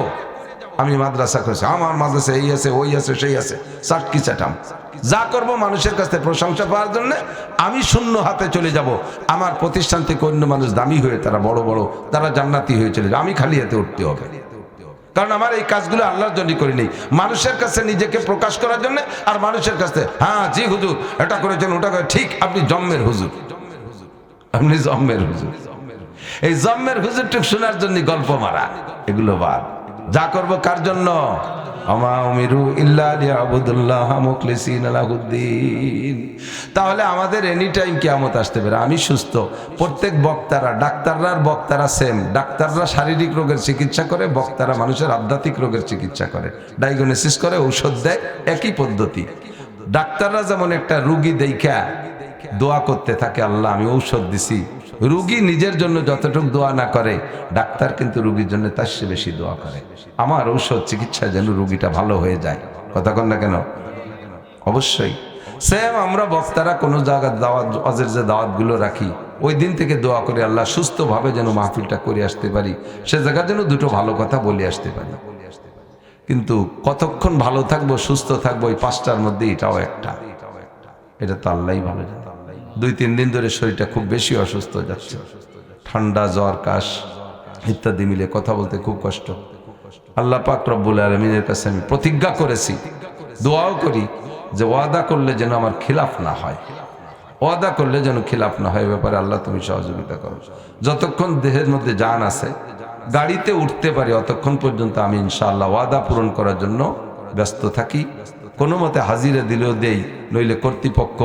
Speaker 1: আমি মাদ্রাসা করেছি, আমার মাদ্রাসা এই আছে, ওই আছে, সেই আছে, চাটকি চাটাম যা করব মানুষের কাছ থেকে প্রশংসা পাওয়ার জন্য আমি শূন্য হাতে চলে যাব। আমার প্রতিষ্ঠান থেকে অন্য মানুষ দামি হয়ে তারা বড় বড়, তারা জান্নাতি হয়ে চলে যাবে, আমি খালি হাতে উঠতে হবে। কারণ আমার এই কাজগুলো আল্লাহর জন্য করি নেই, মানুষের কাছে নিজেকে প্রকাশ করার জন্য। আর মানুষের কাছে হ্যাঁ জি হুজুর এটা করেছেন, ওটা করে, ঠিক, আপনি জম্মের হুজুর, আপনি জম্মের হুজুর। এই জম্মের হুজুরটুক শোনার জন্য গল্প মারা, এগুলো বাদ। যা করব কার জন্য? আমা উমিরু ইল্লা লিয়াবুদুল্লাহ মুখলিসিনা লাহুদ্দিন। তাহলে আমাদের এনি টাইম কিয়ামত আসতে পারে। আমি সুস্থ, প্রত্যেক বক্তারা, ডাক্তাররা বক্তারা সেম। ডাক্তাররা শারীরিক রোগের চিকিৎসা করে, বক্তারা মানুষের আধ্যাত্মিক রোগের চিকিৎসা করে, ডায়াগনোসিস করে, ঔষধ দেয়, একই পদ্ধতি। ডাক্তাররা যেমন একটা রুগী দেখা দোয়া করতে থাকে, আল্লাহ আমি ঔষধ দিছি, রুগী নিজের জন্য যতটুকু দোয়া না করে, ডাক্তার কিন্তু রুগীর জন্য তার চেয়ে বেশি দোয়া করে, আমার ঔষধ চিকিৎসা যেন রুগীটা ভালো হয়ে যায়। কথা কন না কেন? অবশ্যই সেম আমরা বক্তারা কোনো জায়গায় দাওয়াত, অজের যে দাওয়াতগুলো রাখি, ওই দিন থেকে দোয়া করে আল্লাহ সুস্থভাবে যেন মাহফিলটা করে আসতে পারি, সে জায়গায় যেন দুটো ভালো কথা বলে আসতে পারি। কিন্তু কতক্ষণ ভালো থাকবো, সুস্থ থাকবো, এই পাঁচটার মধ্যে এটাও একটা, এটা তো আল্লাহই ভালো জানে। 2-3 দিন ধরে শরীরটা খুব বেশি অসুস্থ যাচ্ছে, ঠান্ডা, জ্বর, কাশ ইত্যাদি মিলে কথা বলতে খুব কষ্ট। আল্লাহ পাক রব্বুল আলামিনের কাছে আমি প্রতিজ্ঞা করেছি, দোয়াও করি যে ওয়াদা করলে যেন আমার খিলাফ না হয়, ওয়াদা করলে যেন খিলাফ না হয়, ব্যাপারে আল্লাহ তুমি সহযোগিতা করো। যতক্ষণ দেহের মধ্যে জান আছে, গাড়িতে উঠতে পারি, অতক্ষণ পর্যন্ত আমি ইনশাআল্লাহ ওয়াদা পূরণ করার জন্য ব্যস্ত থাকি। কোনো মতে হাজিরা দিলেও দেই, নইলে কর্তৃপক্ষ,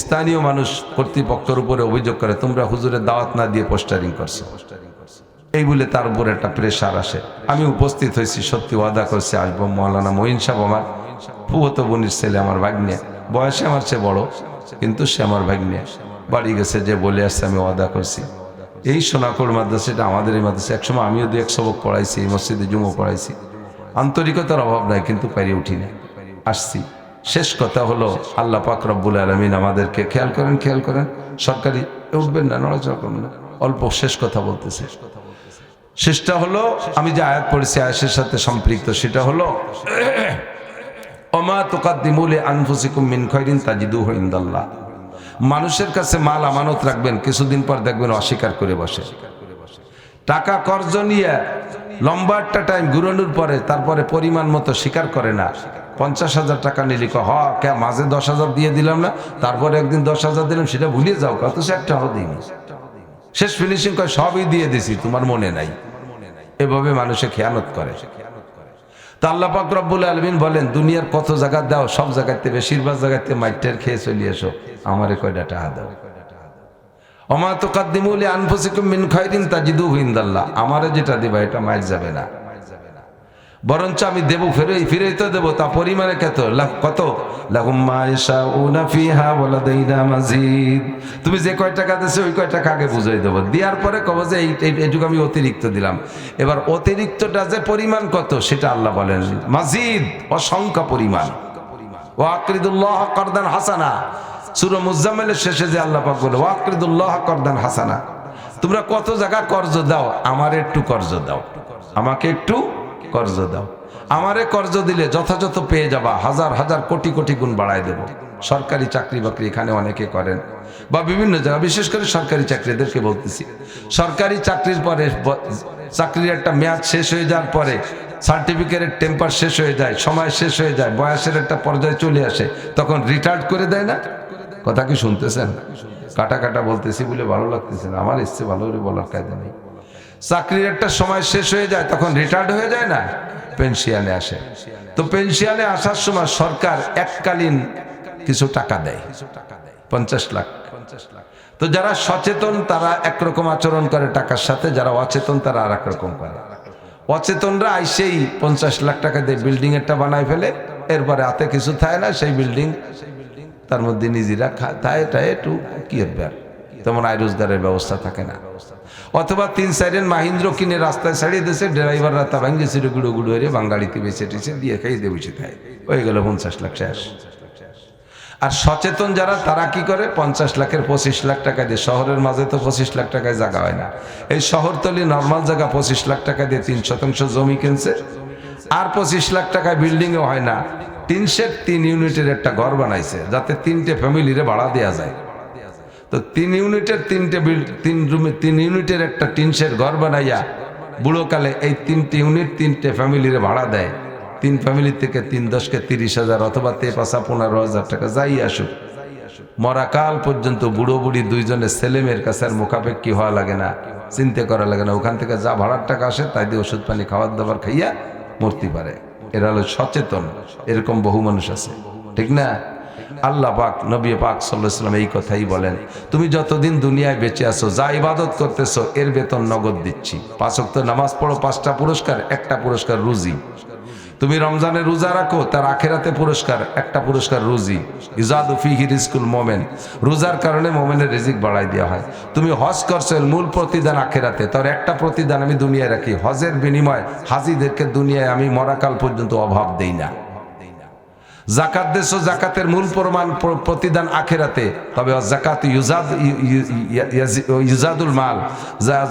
Speaker 1: স্থানীয় মানুষ কর্তৃপক্ষের উপরে অভিযোগ করে তোমরা হুজুরের দাওয়াত না দিয়ে পোস্টারিং করছো, এই বলে তার উপরে একটা প্রেশার আসে। আমি উপস্থিত হয়েছি, সত্যি ওয়াদা করছি আসবো। মৌলানা মঈন সাহেব আমার ফুফতো বোনের ছেলে, আমার ভাগ্নে, বয়সে আমার চেয়ে বড়, কিন্তু সে আমার ভাগ্নে, বাড়ি গেছে, যে বলে আসছে আমি ওয়াদা করছি। এই সোনাকোর মাদ্রাসাটা আমাদের এই মাদ্রাসা, একসময় আমিও 2-1 সবক পড়াইছি, এই মসজিদে জুমো পড়াইছি, আন্তরিকতার অভাব নাই, কিন্তু পারি উঠি না, আসছি। শেষ কথা হলো আল্লাহ পাক রব্বুল আলামিন আমাদেরকে খেয়াল করেন, সরকারি উঠবেন না, নড়াচড়া করবেন না, অল্প শেষ কথা বলতেছে। শেষটা হলো আমি যে আয়াত পড়েছি, আয়াতের সাথে সম্পৃক্ত, সেটা হলো ওমা তুকাদ্দিমু লিআনফুসিকুম মিন খাইরিন তাজিদুহু ইনদাল্লাহ। মানুষের কাছে মাল আমানত রাখবেন, কিছুদিন পর দেখবেন অস্বীকার করে বসে। টাকা কর্জ নিয়ে লম্বা একটা টাইম ঘুরানোর পরে তারপরে পরিমাণ মতো স্বীকার করে না। 50,000 টাকা নিলি, মাঝে 10,000 দিয়ে দিলাম না, তারপরে একদিন 10,000 দিলাম, সেটা ভুলিয়ে যাও, কত সে একটাও দিইনি, শেষ ফিনিশিং কয় সবই দিয়ে দিছি, তোমার মনে নাই। এভাবে মানুষে খেয়ানত করে। তা আল্লাহ পাক রব্বুল আলামিন বলেন, দুনিয়ার কত জায়গা দাও, সব জায়গাতে, বেশিরভাগ জায়গাতে মাইটের খেয়ে চলে এসো, আমারে কয়টা টাকা দাও। ওমা তুকাদ্দিমু লিআনফুসিকুম মিন খাইরিন তাজিদুহু ইনদাল্লাহ, আমারে যেটা দিবা এটা মাইর যাবে না, বরঞ্চ আমি দেবো, ফিরে তো দেবো, তা পরিমাণে কত, লাহুম মা ইয়াশাউনা ফিহা ওয়া লাদাইনা মাজিদ। তুমি যে কয় টাকা দিছো ওই কয় টাকা আগে বুঝাই দেবো, দেওয়ার পরে কব যে এইটুকু আমি অতিরিক্ত দিলাম। এবার অতিরিক্তটা যে পরিমাণ কত সেটা আল্লাহ বলেন মাজিদ, অসংখ্য পরিমাণ। ওয়া আকরিদুল্লাহ কারদান হাসানা, সূরা মুজাম্মিলের শেষে যে আল্লাহ পাক বলে ওয়া আকরিদুল্লাহ কারদান হাসানা, তোমরা কত জায়গা কর্জ দাও, আমার একটু কর্জ দাও, আমাকে একটু কর্জ দাও। আমারে কর্জ দিলে যথাযথ পেয়ে যাবা, হাজার হাজার কোটি কোটি গুণ বাড়ায় দেব। সরকারি চাকরি বাকরি এখানে অনেকে করেন, বা বিভিন্ন জায়গা, বিশেষ করে সরকারি চাকরিদেরকে বলতেছি, সরকারি চাকরির পরে চাকরির একটা মেয়াদ শেষ হয়ে যাওয়ার পরে সার্টিফিকেটের টেম্পার শেষ হয়ে যায়, সময় শেষ হয়ে যায়, বয়সের একটা পর্যায়ে চলে আসে, তখন রিটায়ার্ড করে দেয় না? কথা কি শুনতেছেন? কাটা কাটা বলতেছি বলে ভালো লাগতেছে না, আমার ইচ্ছে ভালো করে বলার কায়দা নেই। চাকরির একটা সময় শেষ হয়ে যায়, তখন রিটায়ার্ড হয়ে যায় না, পেনশনে আসে। তো পেনশনে আসার সময় সরকার এককালীন কিছু টাকা দেয়, 50 লাখ। তো যারা সচেতন তারা একরকম আচরণ করে টাকার সাথে, যারা অচেতন তারা আর এক রকম করে। অচেতনরা আইসেই 50 লাখ টাকা দিয়ে বিল্ডিং একটা বানায় ফেলে, এরপরে হাতে কিছু থাকে না, সেই বিল্ডিং তার মধ্যে নিজেরা খায় একটু কি হবে, তেমন আয় রোজগারের ব্যবস্থা থাকে না। অথবা 3-4 মাহিন্দ্র কিনে রাস্তায় ছাড়িয়ে দিয়েছে, ড্রাইভাররা তা ভাঙ্গে ছিল, গুঁড়ো গুঁড়ো হয়ে বাঙালিতে বেঁচে টেছে দিয়ে খাই দিয়ে বসে খায়, হয়ে গেল 50 লাখ শেষ। আর সচেতন যারা তারা কি করে 50 লাখের 25 লাখ টাকা দিয়ে, শহরের মাঝে তো 25 লাখ টাকায় জায়গা হয় না, এই শহরতলি নর্মাল জায়গা 25 লাখ টাকা দিয়ে 3 শতাংশ জমি কিনছে, আর 25 লাখ টাকায় বিল্ডিংও হয় না, 3 ইউনিটের একটা ঘর বানাইছে যাতে 3টে ফ্যামিলিরে ভাড়া দেওয়া যায়। তো 3 ইউনিটের 3 ইউনিটের একটা টিনশের ঘর বানাইয়া বুড়োকালে এই 3টে ইউনিট 3টে ফ্যামিলিরে ভাড়া দেয়। 3 ফ্যামিলি থেকে 3 10 30,000 অথবা 15,000 টাকা যাই আসুক, মরাকাল পর্যন্ত বুড়ো বুড়ি দুইজনের ছেলেমেয়ের কাছে আর মুখাপেক্ষি হওয়া লাগে না, চিন্তা করা লাগে না, ওখান থেকে যা ভাড়ার টাকা আসে তাই দিয়ে ওষুধ পানি খাবার দাবার খাইয়া মরতে পারে। এরা হলো সচেতন। এরকম বহু মানুষ আছে, ঠিক না? আল্লাহ পাক, নবী পাক সাল্লাল্লাহু আলাইহি ওয়াসাল্লাম এই কথাই বলেন, তুমি যতদিন দুনিয়ায় বেঁচে আছো যা ইবাদত করতেছো এর বেতন নগদ দিচ্ছি। 5 ওয়াক্ত নামাজ পড়ো, 5টা পুরস্কার, একটা পুরস্কার রুজি। তুমি রমজানে রোজা রাখো, তার আখেরাতে পুরস্কার, একটা পুরস্কার রুজি। ইজাদু ফিহি রিজকুল মুমিন, রোজার কারণে মুমিনের রিজিক বাড়াই দেওয়া হয়। তুমি হজ করছো, মূল প্রতিদান আখেরাতে, তার একটা প্রতিদান আমি দুনিয়ায় রাখি, হজের বিনিময় হাজিদেরকে দুনিয়ায় আমি মরাকাল পর্যন্ত অভাব দেই না। জাকাত দেছো, জাকাতের মূল প্রতিদান আখেরাতে, তবে জাকাত ইউজাদুল মাল,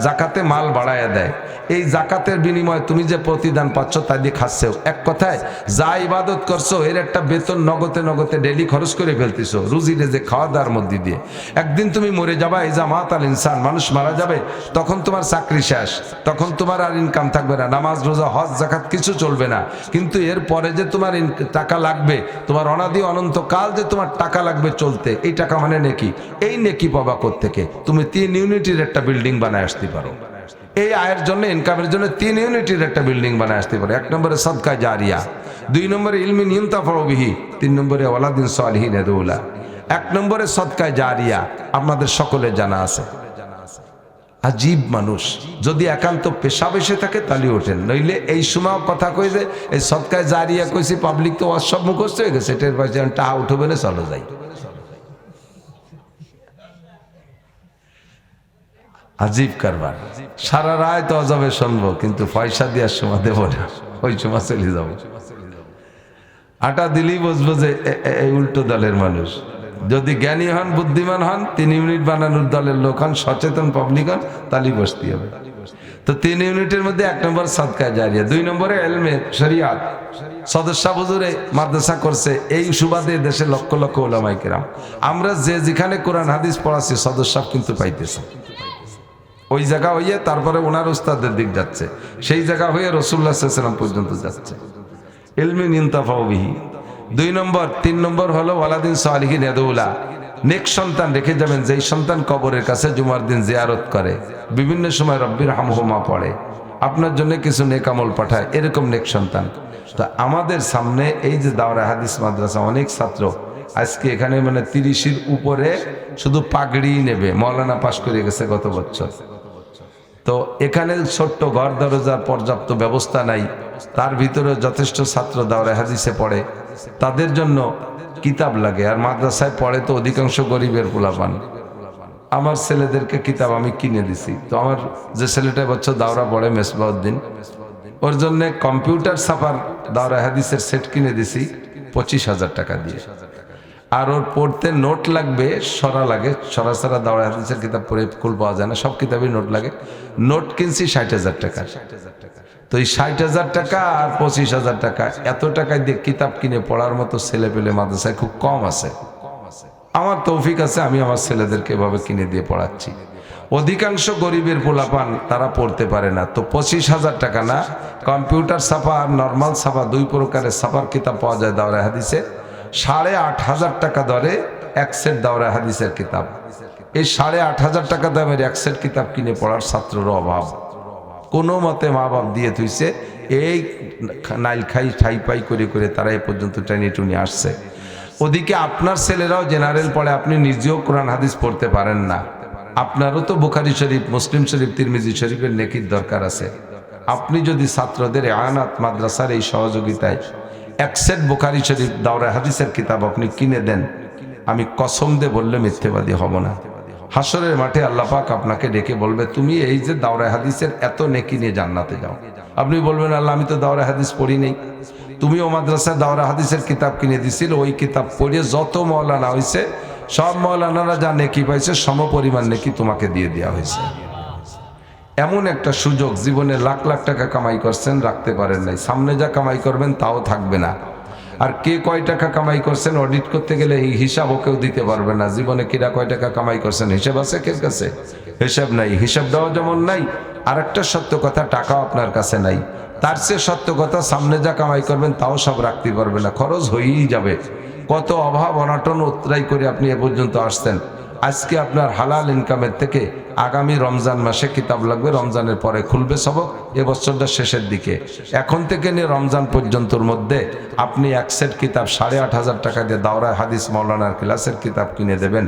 Speaker 1: জাকাতে মাল বাড়াইয়া দেয়। এই জাকাতের বিনিময়ে তুমি যে প্রতিদান পাচ্ছ তা দিয়ে খাচ্ছেও। এক কথায় যা ইবাদত করছো এর একটা বেতন নগদে নগদে ডেইলি খরচ করে ফেলতেছো, রুজি রেজে খাওয়া দাওয়ার মধ্যে দিয়ে। একদিন তুমি মরে যাবা, এই যা মাতাল ইনসান, মানুষ মারা যাবে, তখন তোমার চাকরি শেষ, তখন তোমার আর ইনকাম থাকবে না, নামাজ রোজা হজ জাকাত কিছু চলবে না। কিন্তু এর পরে যে তোমার টাকা লাগবে, তোমার অনাদি অনন্ত কাল যে তোমার টাকা লাগবে চলতে, এই টাকা মানে নেকি। এই নেকি পাবা কোত্থেকে? তুমি 3 ইউনিটের একটা বিল্ডিং বানায় আসতে পারো। এই আয়ের জন্য, ইনকামের জন্য 3 ইউনিটের একটা বিল্ডিং বানায় আসতে পারো। 1 নম্বরে সাদকা জারিয়া, 2 নম্বরে ইলমিন ইউনতাফাউ বিহি, 3 নম্বরে ওয়ালাদিন সালিহিন ইয়াদউলা। 1 নম্বরে সাদকা জারিয়া আপনাদের সকলের জানা আছে। আজীব মানুষ, যদি একান্ত পেশা বেশে থাকে তাহলে ওঠেন, নইলে এই সময় কথা কই যে এই সদকায় জারিয়া কইছি, পাবলিক তো সব মুখস্থ হয়ে গেছে, এটার পাশে টাকা উঠবে না, চলো যাই। আজীব কারবার, সারা রাত অজবে শুনবো, কিন্তু পয়সা দেওয়ার সময় দেবো না, ওই সময় চলে যাবো। আটা দিলেই বুঝবো যে এই উল্টো দলের মানুষ। যদি জ্ঞানী হন, বুদ্ধিমান হন, 3 ইউনিট বানানোর দলের লোক হন, সচেতন পাবলিক হন, তালি বসতে হবে। তো 3 ইউনিটের মধ্যে 1 নম্বর সাদকা জারিয়া, 2 নম্বরে ইলমে শরিয়াত। সদস্য হুজুরে মাদ্রাসা করছে, এই সুবাদে দেশে লক্ষ লক্ষ উলামায়ে কেরাম, আমরা যেখানে কোরআন হাদিস পড়াচ্ছি সদস্য কিন্তু পাইতেছে, ওই জায়গা হইয়ে তারপরে ওনার উস্তাদের দিক যাচ্ছে, সেই জায়গা হয়ে রাসূলুল্লাহ সাল্লাল্লাহু আলাইহি ওয়াসাল্লাম পর্যন্ত যাচ্ছে। ইলমিন ইনতাফাউ বিহি। 2 নম্বর, 3 নম্বর হলো ওয়ালাদিন সালিহিন ইয়াদউলা, নেক সন্তান রেখে যাবেন, যেই সন্তান কবরের কাছে জুমার দিন জিয়ারত করে, বিভিন্ন সময় রব্বির হামহুমা পড়ে, আপনার জন্য কিছু নেক আমল পাঠায়, এরকম নেক সন্তান। তো আমাদের সামনে এই যে দাওরা হাদিস মাদ্রাসা, অনেক ছাত্র আজকে এখানে মানে 30-এর উপরে শুধু পাগড়ি নেবে, মাওলানা পাশ করে গেছে গত বছর। তো এখানে ছোট্ট ঘর দরজার পর্যাপ্ত ব্যবস্থা নাই, তার ভিতরে যথেষ্ট ছাত্র দাওরা হাদিসে পড়ে, তাদের জন্য কিতাব লাগে, আর মাদ্রাসায় পড়ে তো অধিকাংশ গরিবের পোলাপান। আমার ছেলেদেরকে কিতাব আমি কিনে দিছি, তো আমার যে ছেলেটা বছর দাওরা পড়ে মেসবাউদ্দিন, ওর জন্য কম্পিউটার ছাপার দাওরা হাদিসের সেট কিনে দিছি 25,000 টাকা দিয়ে। আর ওর পড়তে নোট লাগবে, সরা লাগে, সরা ছাড়া দাওরা হাদিসের কিতাব পড়ে কুল পাওয়া যায় না, সব কিতাবই নোট লাগে। নোট কিনছি 60,000 টাকা। তো এই 60,000 টাকা আর 25,000 টাকা, এত টাকায় দিয়ে কিতাব কিনে পড়ার মতো ছেলে পেলে মাদ্রাসায় খুব কম আছে। আমার তৌফিক আছে, আমি আমার ছেলেদেরকে এভাবে কিনে দিয়ে পড়াচ্ছি। অধিকাংশ গরিবের পোলাপান তারা পড়তে পারে না। তো 25,000 টাকা না, কম্পিউটার ছাপা আর নর্মাল ছাপা 2 প্রকারের ছাপার কিতাব পাওয়া যায় দাওরা হাদিসে। 8,500 টাকা দরে এক সেট দাওরা হাদিসের কিতাব। এই 8,500 টাকা দামের এক সেট কিতাব কিনে পড়ার ছাত্রের অভাব। কোনো মতে মা বাপ দিয়ে থইছে, এই নাইল খাই ঠাই পাই করে করে তারা এ পর্যন্ত টেনে টুনি আসছে। ওদিকে আপনার ছেলেরাও জেনারেল পড়ে, আপনি নিজেও কোরআন হাদিস পড়তে পারেন না, আপনারও তো বুখারী শরীফ, মুসলিম শরীফ, তিরমিজি শরীফের নেকির দরকার আছে। আপনি যদি ছাত্রদের আনাত মাদ্রাসার এই সহযোগিতায় এক সেট বুখারী শরীফ দাওরা হাদিসের কিতাব আপনি কিনে দেন, আমি কসম দিয়ে বললে মিথ্যেবাদী হব না। হাসরের মাঠে আল্লাহ পাক আপনাকে ডেকে বলবে, তুমি এই যে দাওরা হাদিসের এত নেকি নিয়ে জান্নাতে যাও। আপনি বলবেন, আল্লাহ আমি তো দাওরা হাদিস পড়ি নেই। তুমিও মাদ্রাসায় দাওরা হাদিসের কিতাব কিনে দিছিল, ওই কিতাব পড়ে যত মৌলানা হয়েছে সব মৌলানারা যা নেকি পাইছে সম পরিমাণ নেকি তোমাকে দিয়ে দেওয়া হয়েছে। এমন একটা সুযোগ, জীবনে লাখ লাখ টাকা কামাই করছেন, রাখতে পারেন নাই, সামনে যা কামাই করবেন তাও থাকবে না। আর কে কয় টাকা কামাই করছেন অডিট করতে গেলে এই হিসাব কেউ দিতে পারবে না। জীবনে কিরা কয় টাকা কামাই করছেন হিসাব আছে কের কাছে? হিসাব নাই। হিসাব দেওয়া যেমন নাই, আর একটা সত্য কথা, টাকাও আপনার কাছে নাই। তার চেয়ে সত্য কথা, সামনে যা কামাই করবেন তাও সব রাখতে পারবে না, খরচ হয়েই যাবে। কত অভাব অনাটন উতরাই করে আপনি এ পর্যন্ত আসছেন। আজকে আপনার হালাল ইনকামের থেকে আগামী রমজান মাসে কিতাব লাগবে, রমজানের পরে খুলবে সবক, এ বছরটা শেষের দিকে। এখন থেকে নিয়ে রমজান পর্যন্তর মধ্যে আপনি এক সেট কিতাব 8,500 টাকা দিয়ে দাওরা হাদিস মাওলানার ক্লাসের কিতাব কিনে দেবেন।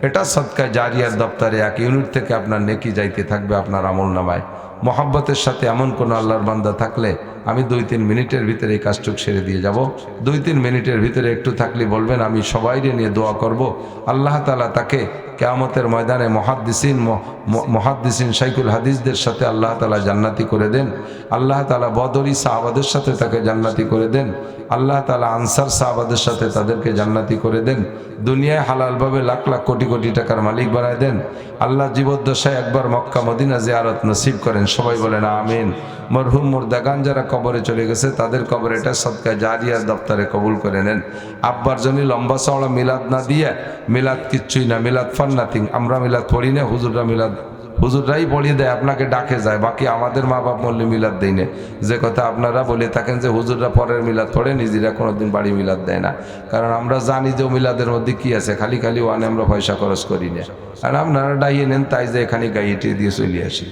Speaker 1: এটা সদকায়ে জারিয়ার দপ্তরে 1 ইউনিট থেকে আপনার নেকি যাইতে থাকবে আপনার আমলনামায়। মোহাব্বতের সাথে এমন কোনো আল্লাহর বান্দা থাকলে আমি 2-3 মিনিটের ভিতরে এই কাজটুক সেরে দিয়ে যাব। 2-3 মিনিটের ভিতরে একটু থাকলে বলবেন, আমি সবাইকে নিয়ে দোয়া করব আল্লাহ তাআলা তাকে কিয়ামতের ময়দানে মুহাদ্দিসিন শাইখুল হাদিসদের সাথে আল্লাহ তাআলা জান্নাতি করে দেন। আল্লাহ তাআলা বদরি সাহাবাদের সাথে তাকে জান্নাতি করে দেন। আল্লাহ তাআলা আনসার সাহাবাদের সাথে তাদেরকে জান্নাতি করে দেন। দুনিয়ায় হালালভাবে লাখ লাখ কোটি কোটি টাকার মালিক বানায় দেন। আল্লাহ জীবদ্দশায় একবার মক্কা মদিনা জিয়ারত নসিব করেন। সবাই বলেন আমিন। মরহুম মুর্দাগান যারা কবরে চলে গেছে তাদের কবরে এটা সদকায়ে জারিয়ার দপ্তরে কবুল করে নেন। আব্বার জন্য লম্বা চওড়া মিলাদ না দিয়ে, মিলাদ কিচ্ছুই না, মিলাদ ফান নাথিং। আমরা মিলাদ পড়ি না, হুজুররা মিলাদ, হুজুররাই পড়িয়ে দেয়, আপনাকে ডাকে যায়, বাকি আমাদের মা বাপ মল্লি মিলাদ দেয় না। যে কথা আপনারা বলে থাকেন যে হুজুররা পরের মিলাদ পড়ে, নিজেরা কোনোদিন বাড়ি মিলাদ দেয় না, কারণ আমরা জানি যে মিলাদের মধ্যে কি আছে, খালি খালি ওয়ানে আমরা পয়সা খরচ করি না। আর আপনারা ডাইয়ে নেন তাই যে এখানে গাইয়ে দিয়ে চলে আসি।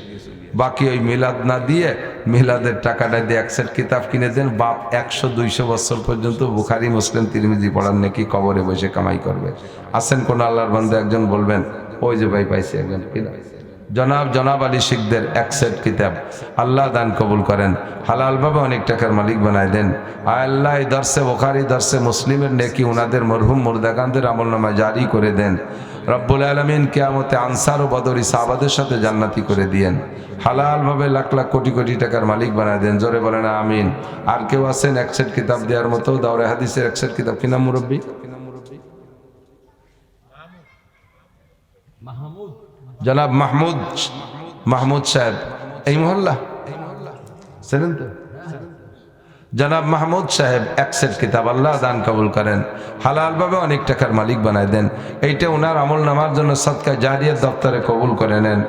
Speaker 1: বাকি ওই মিলাদ না দিয়ে মিলাদের টাকাটা দিয়ে এক সেট কিতাব কিনে দেন। বাপ 100-200 বছর পর্যন্ত বুখারী মুসলিম তিরমিজি পড়ার নাকি কবরে বসে কামাই করবে। আছেন কোন আল্লাহর বান্দা একজন বলবেন? ওই যে ভাই পাইছে একজন, কিনা জনাব আলী শিখদের এক সেট কিতাব। আল্লাহ দান কবুল করেন, হালালভাবে অনেক টাকার মালিক বানায় দেন। আল্লাহ দর্শে বুখারী দর্শে মুসলিমের নেকি ওনাদের মরহুম মুর্দাগানদের আমলনামায় জারি করে দেন। রব্বুল আলামিন কিয়ামতে আনসার ও বদরি সাহাবাদের সাথে জান্নাতি করে দিয়েন। হালালভাবে লাখ লাখ কোটি কোটি টাকার মালিক বানায় দেন। জোরে বলেন আমিন। আর কেউ আছেন এক সেট কিতাব দেওয়ার মতো? দাওরা হাদিসের এক সেট কিতাব। কি নাম মুরব্বী? জনাব মাহমুদ সাহেব, এই মহল্লা চেনেন তো? জনাব মাহমুদ সাহেব এক সেট কিতাব। আল্লাহ দান কবুল করেন, হালালভাবে অনেক টাকার মালিক বানায় দেন। এইটা ওনার আমল নামার জন্য সদকায়ে জারিয়ার দপ্তরে কবুল করে নেন।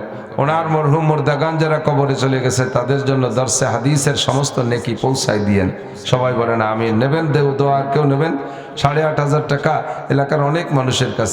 Speaker 1: ওনার মরহুম মুর্দাগান যারা কবরে চলে গেছে তাদের জন্য দর্শে হাদিসের সমস্ত নেকি পৌঁছায় দিয়েন। সবাই বলেন আমিন। নেবেন দোয়া, আর কেউ নেবেন? 8,500 টাকা এলাকার অনেক মানুষের কাছে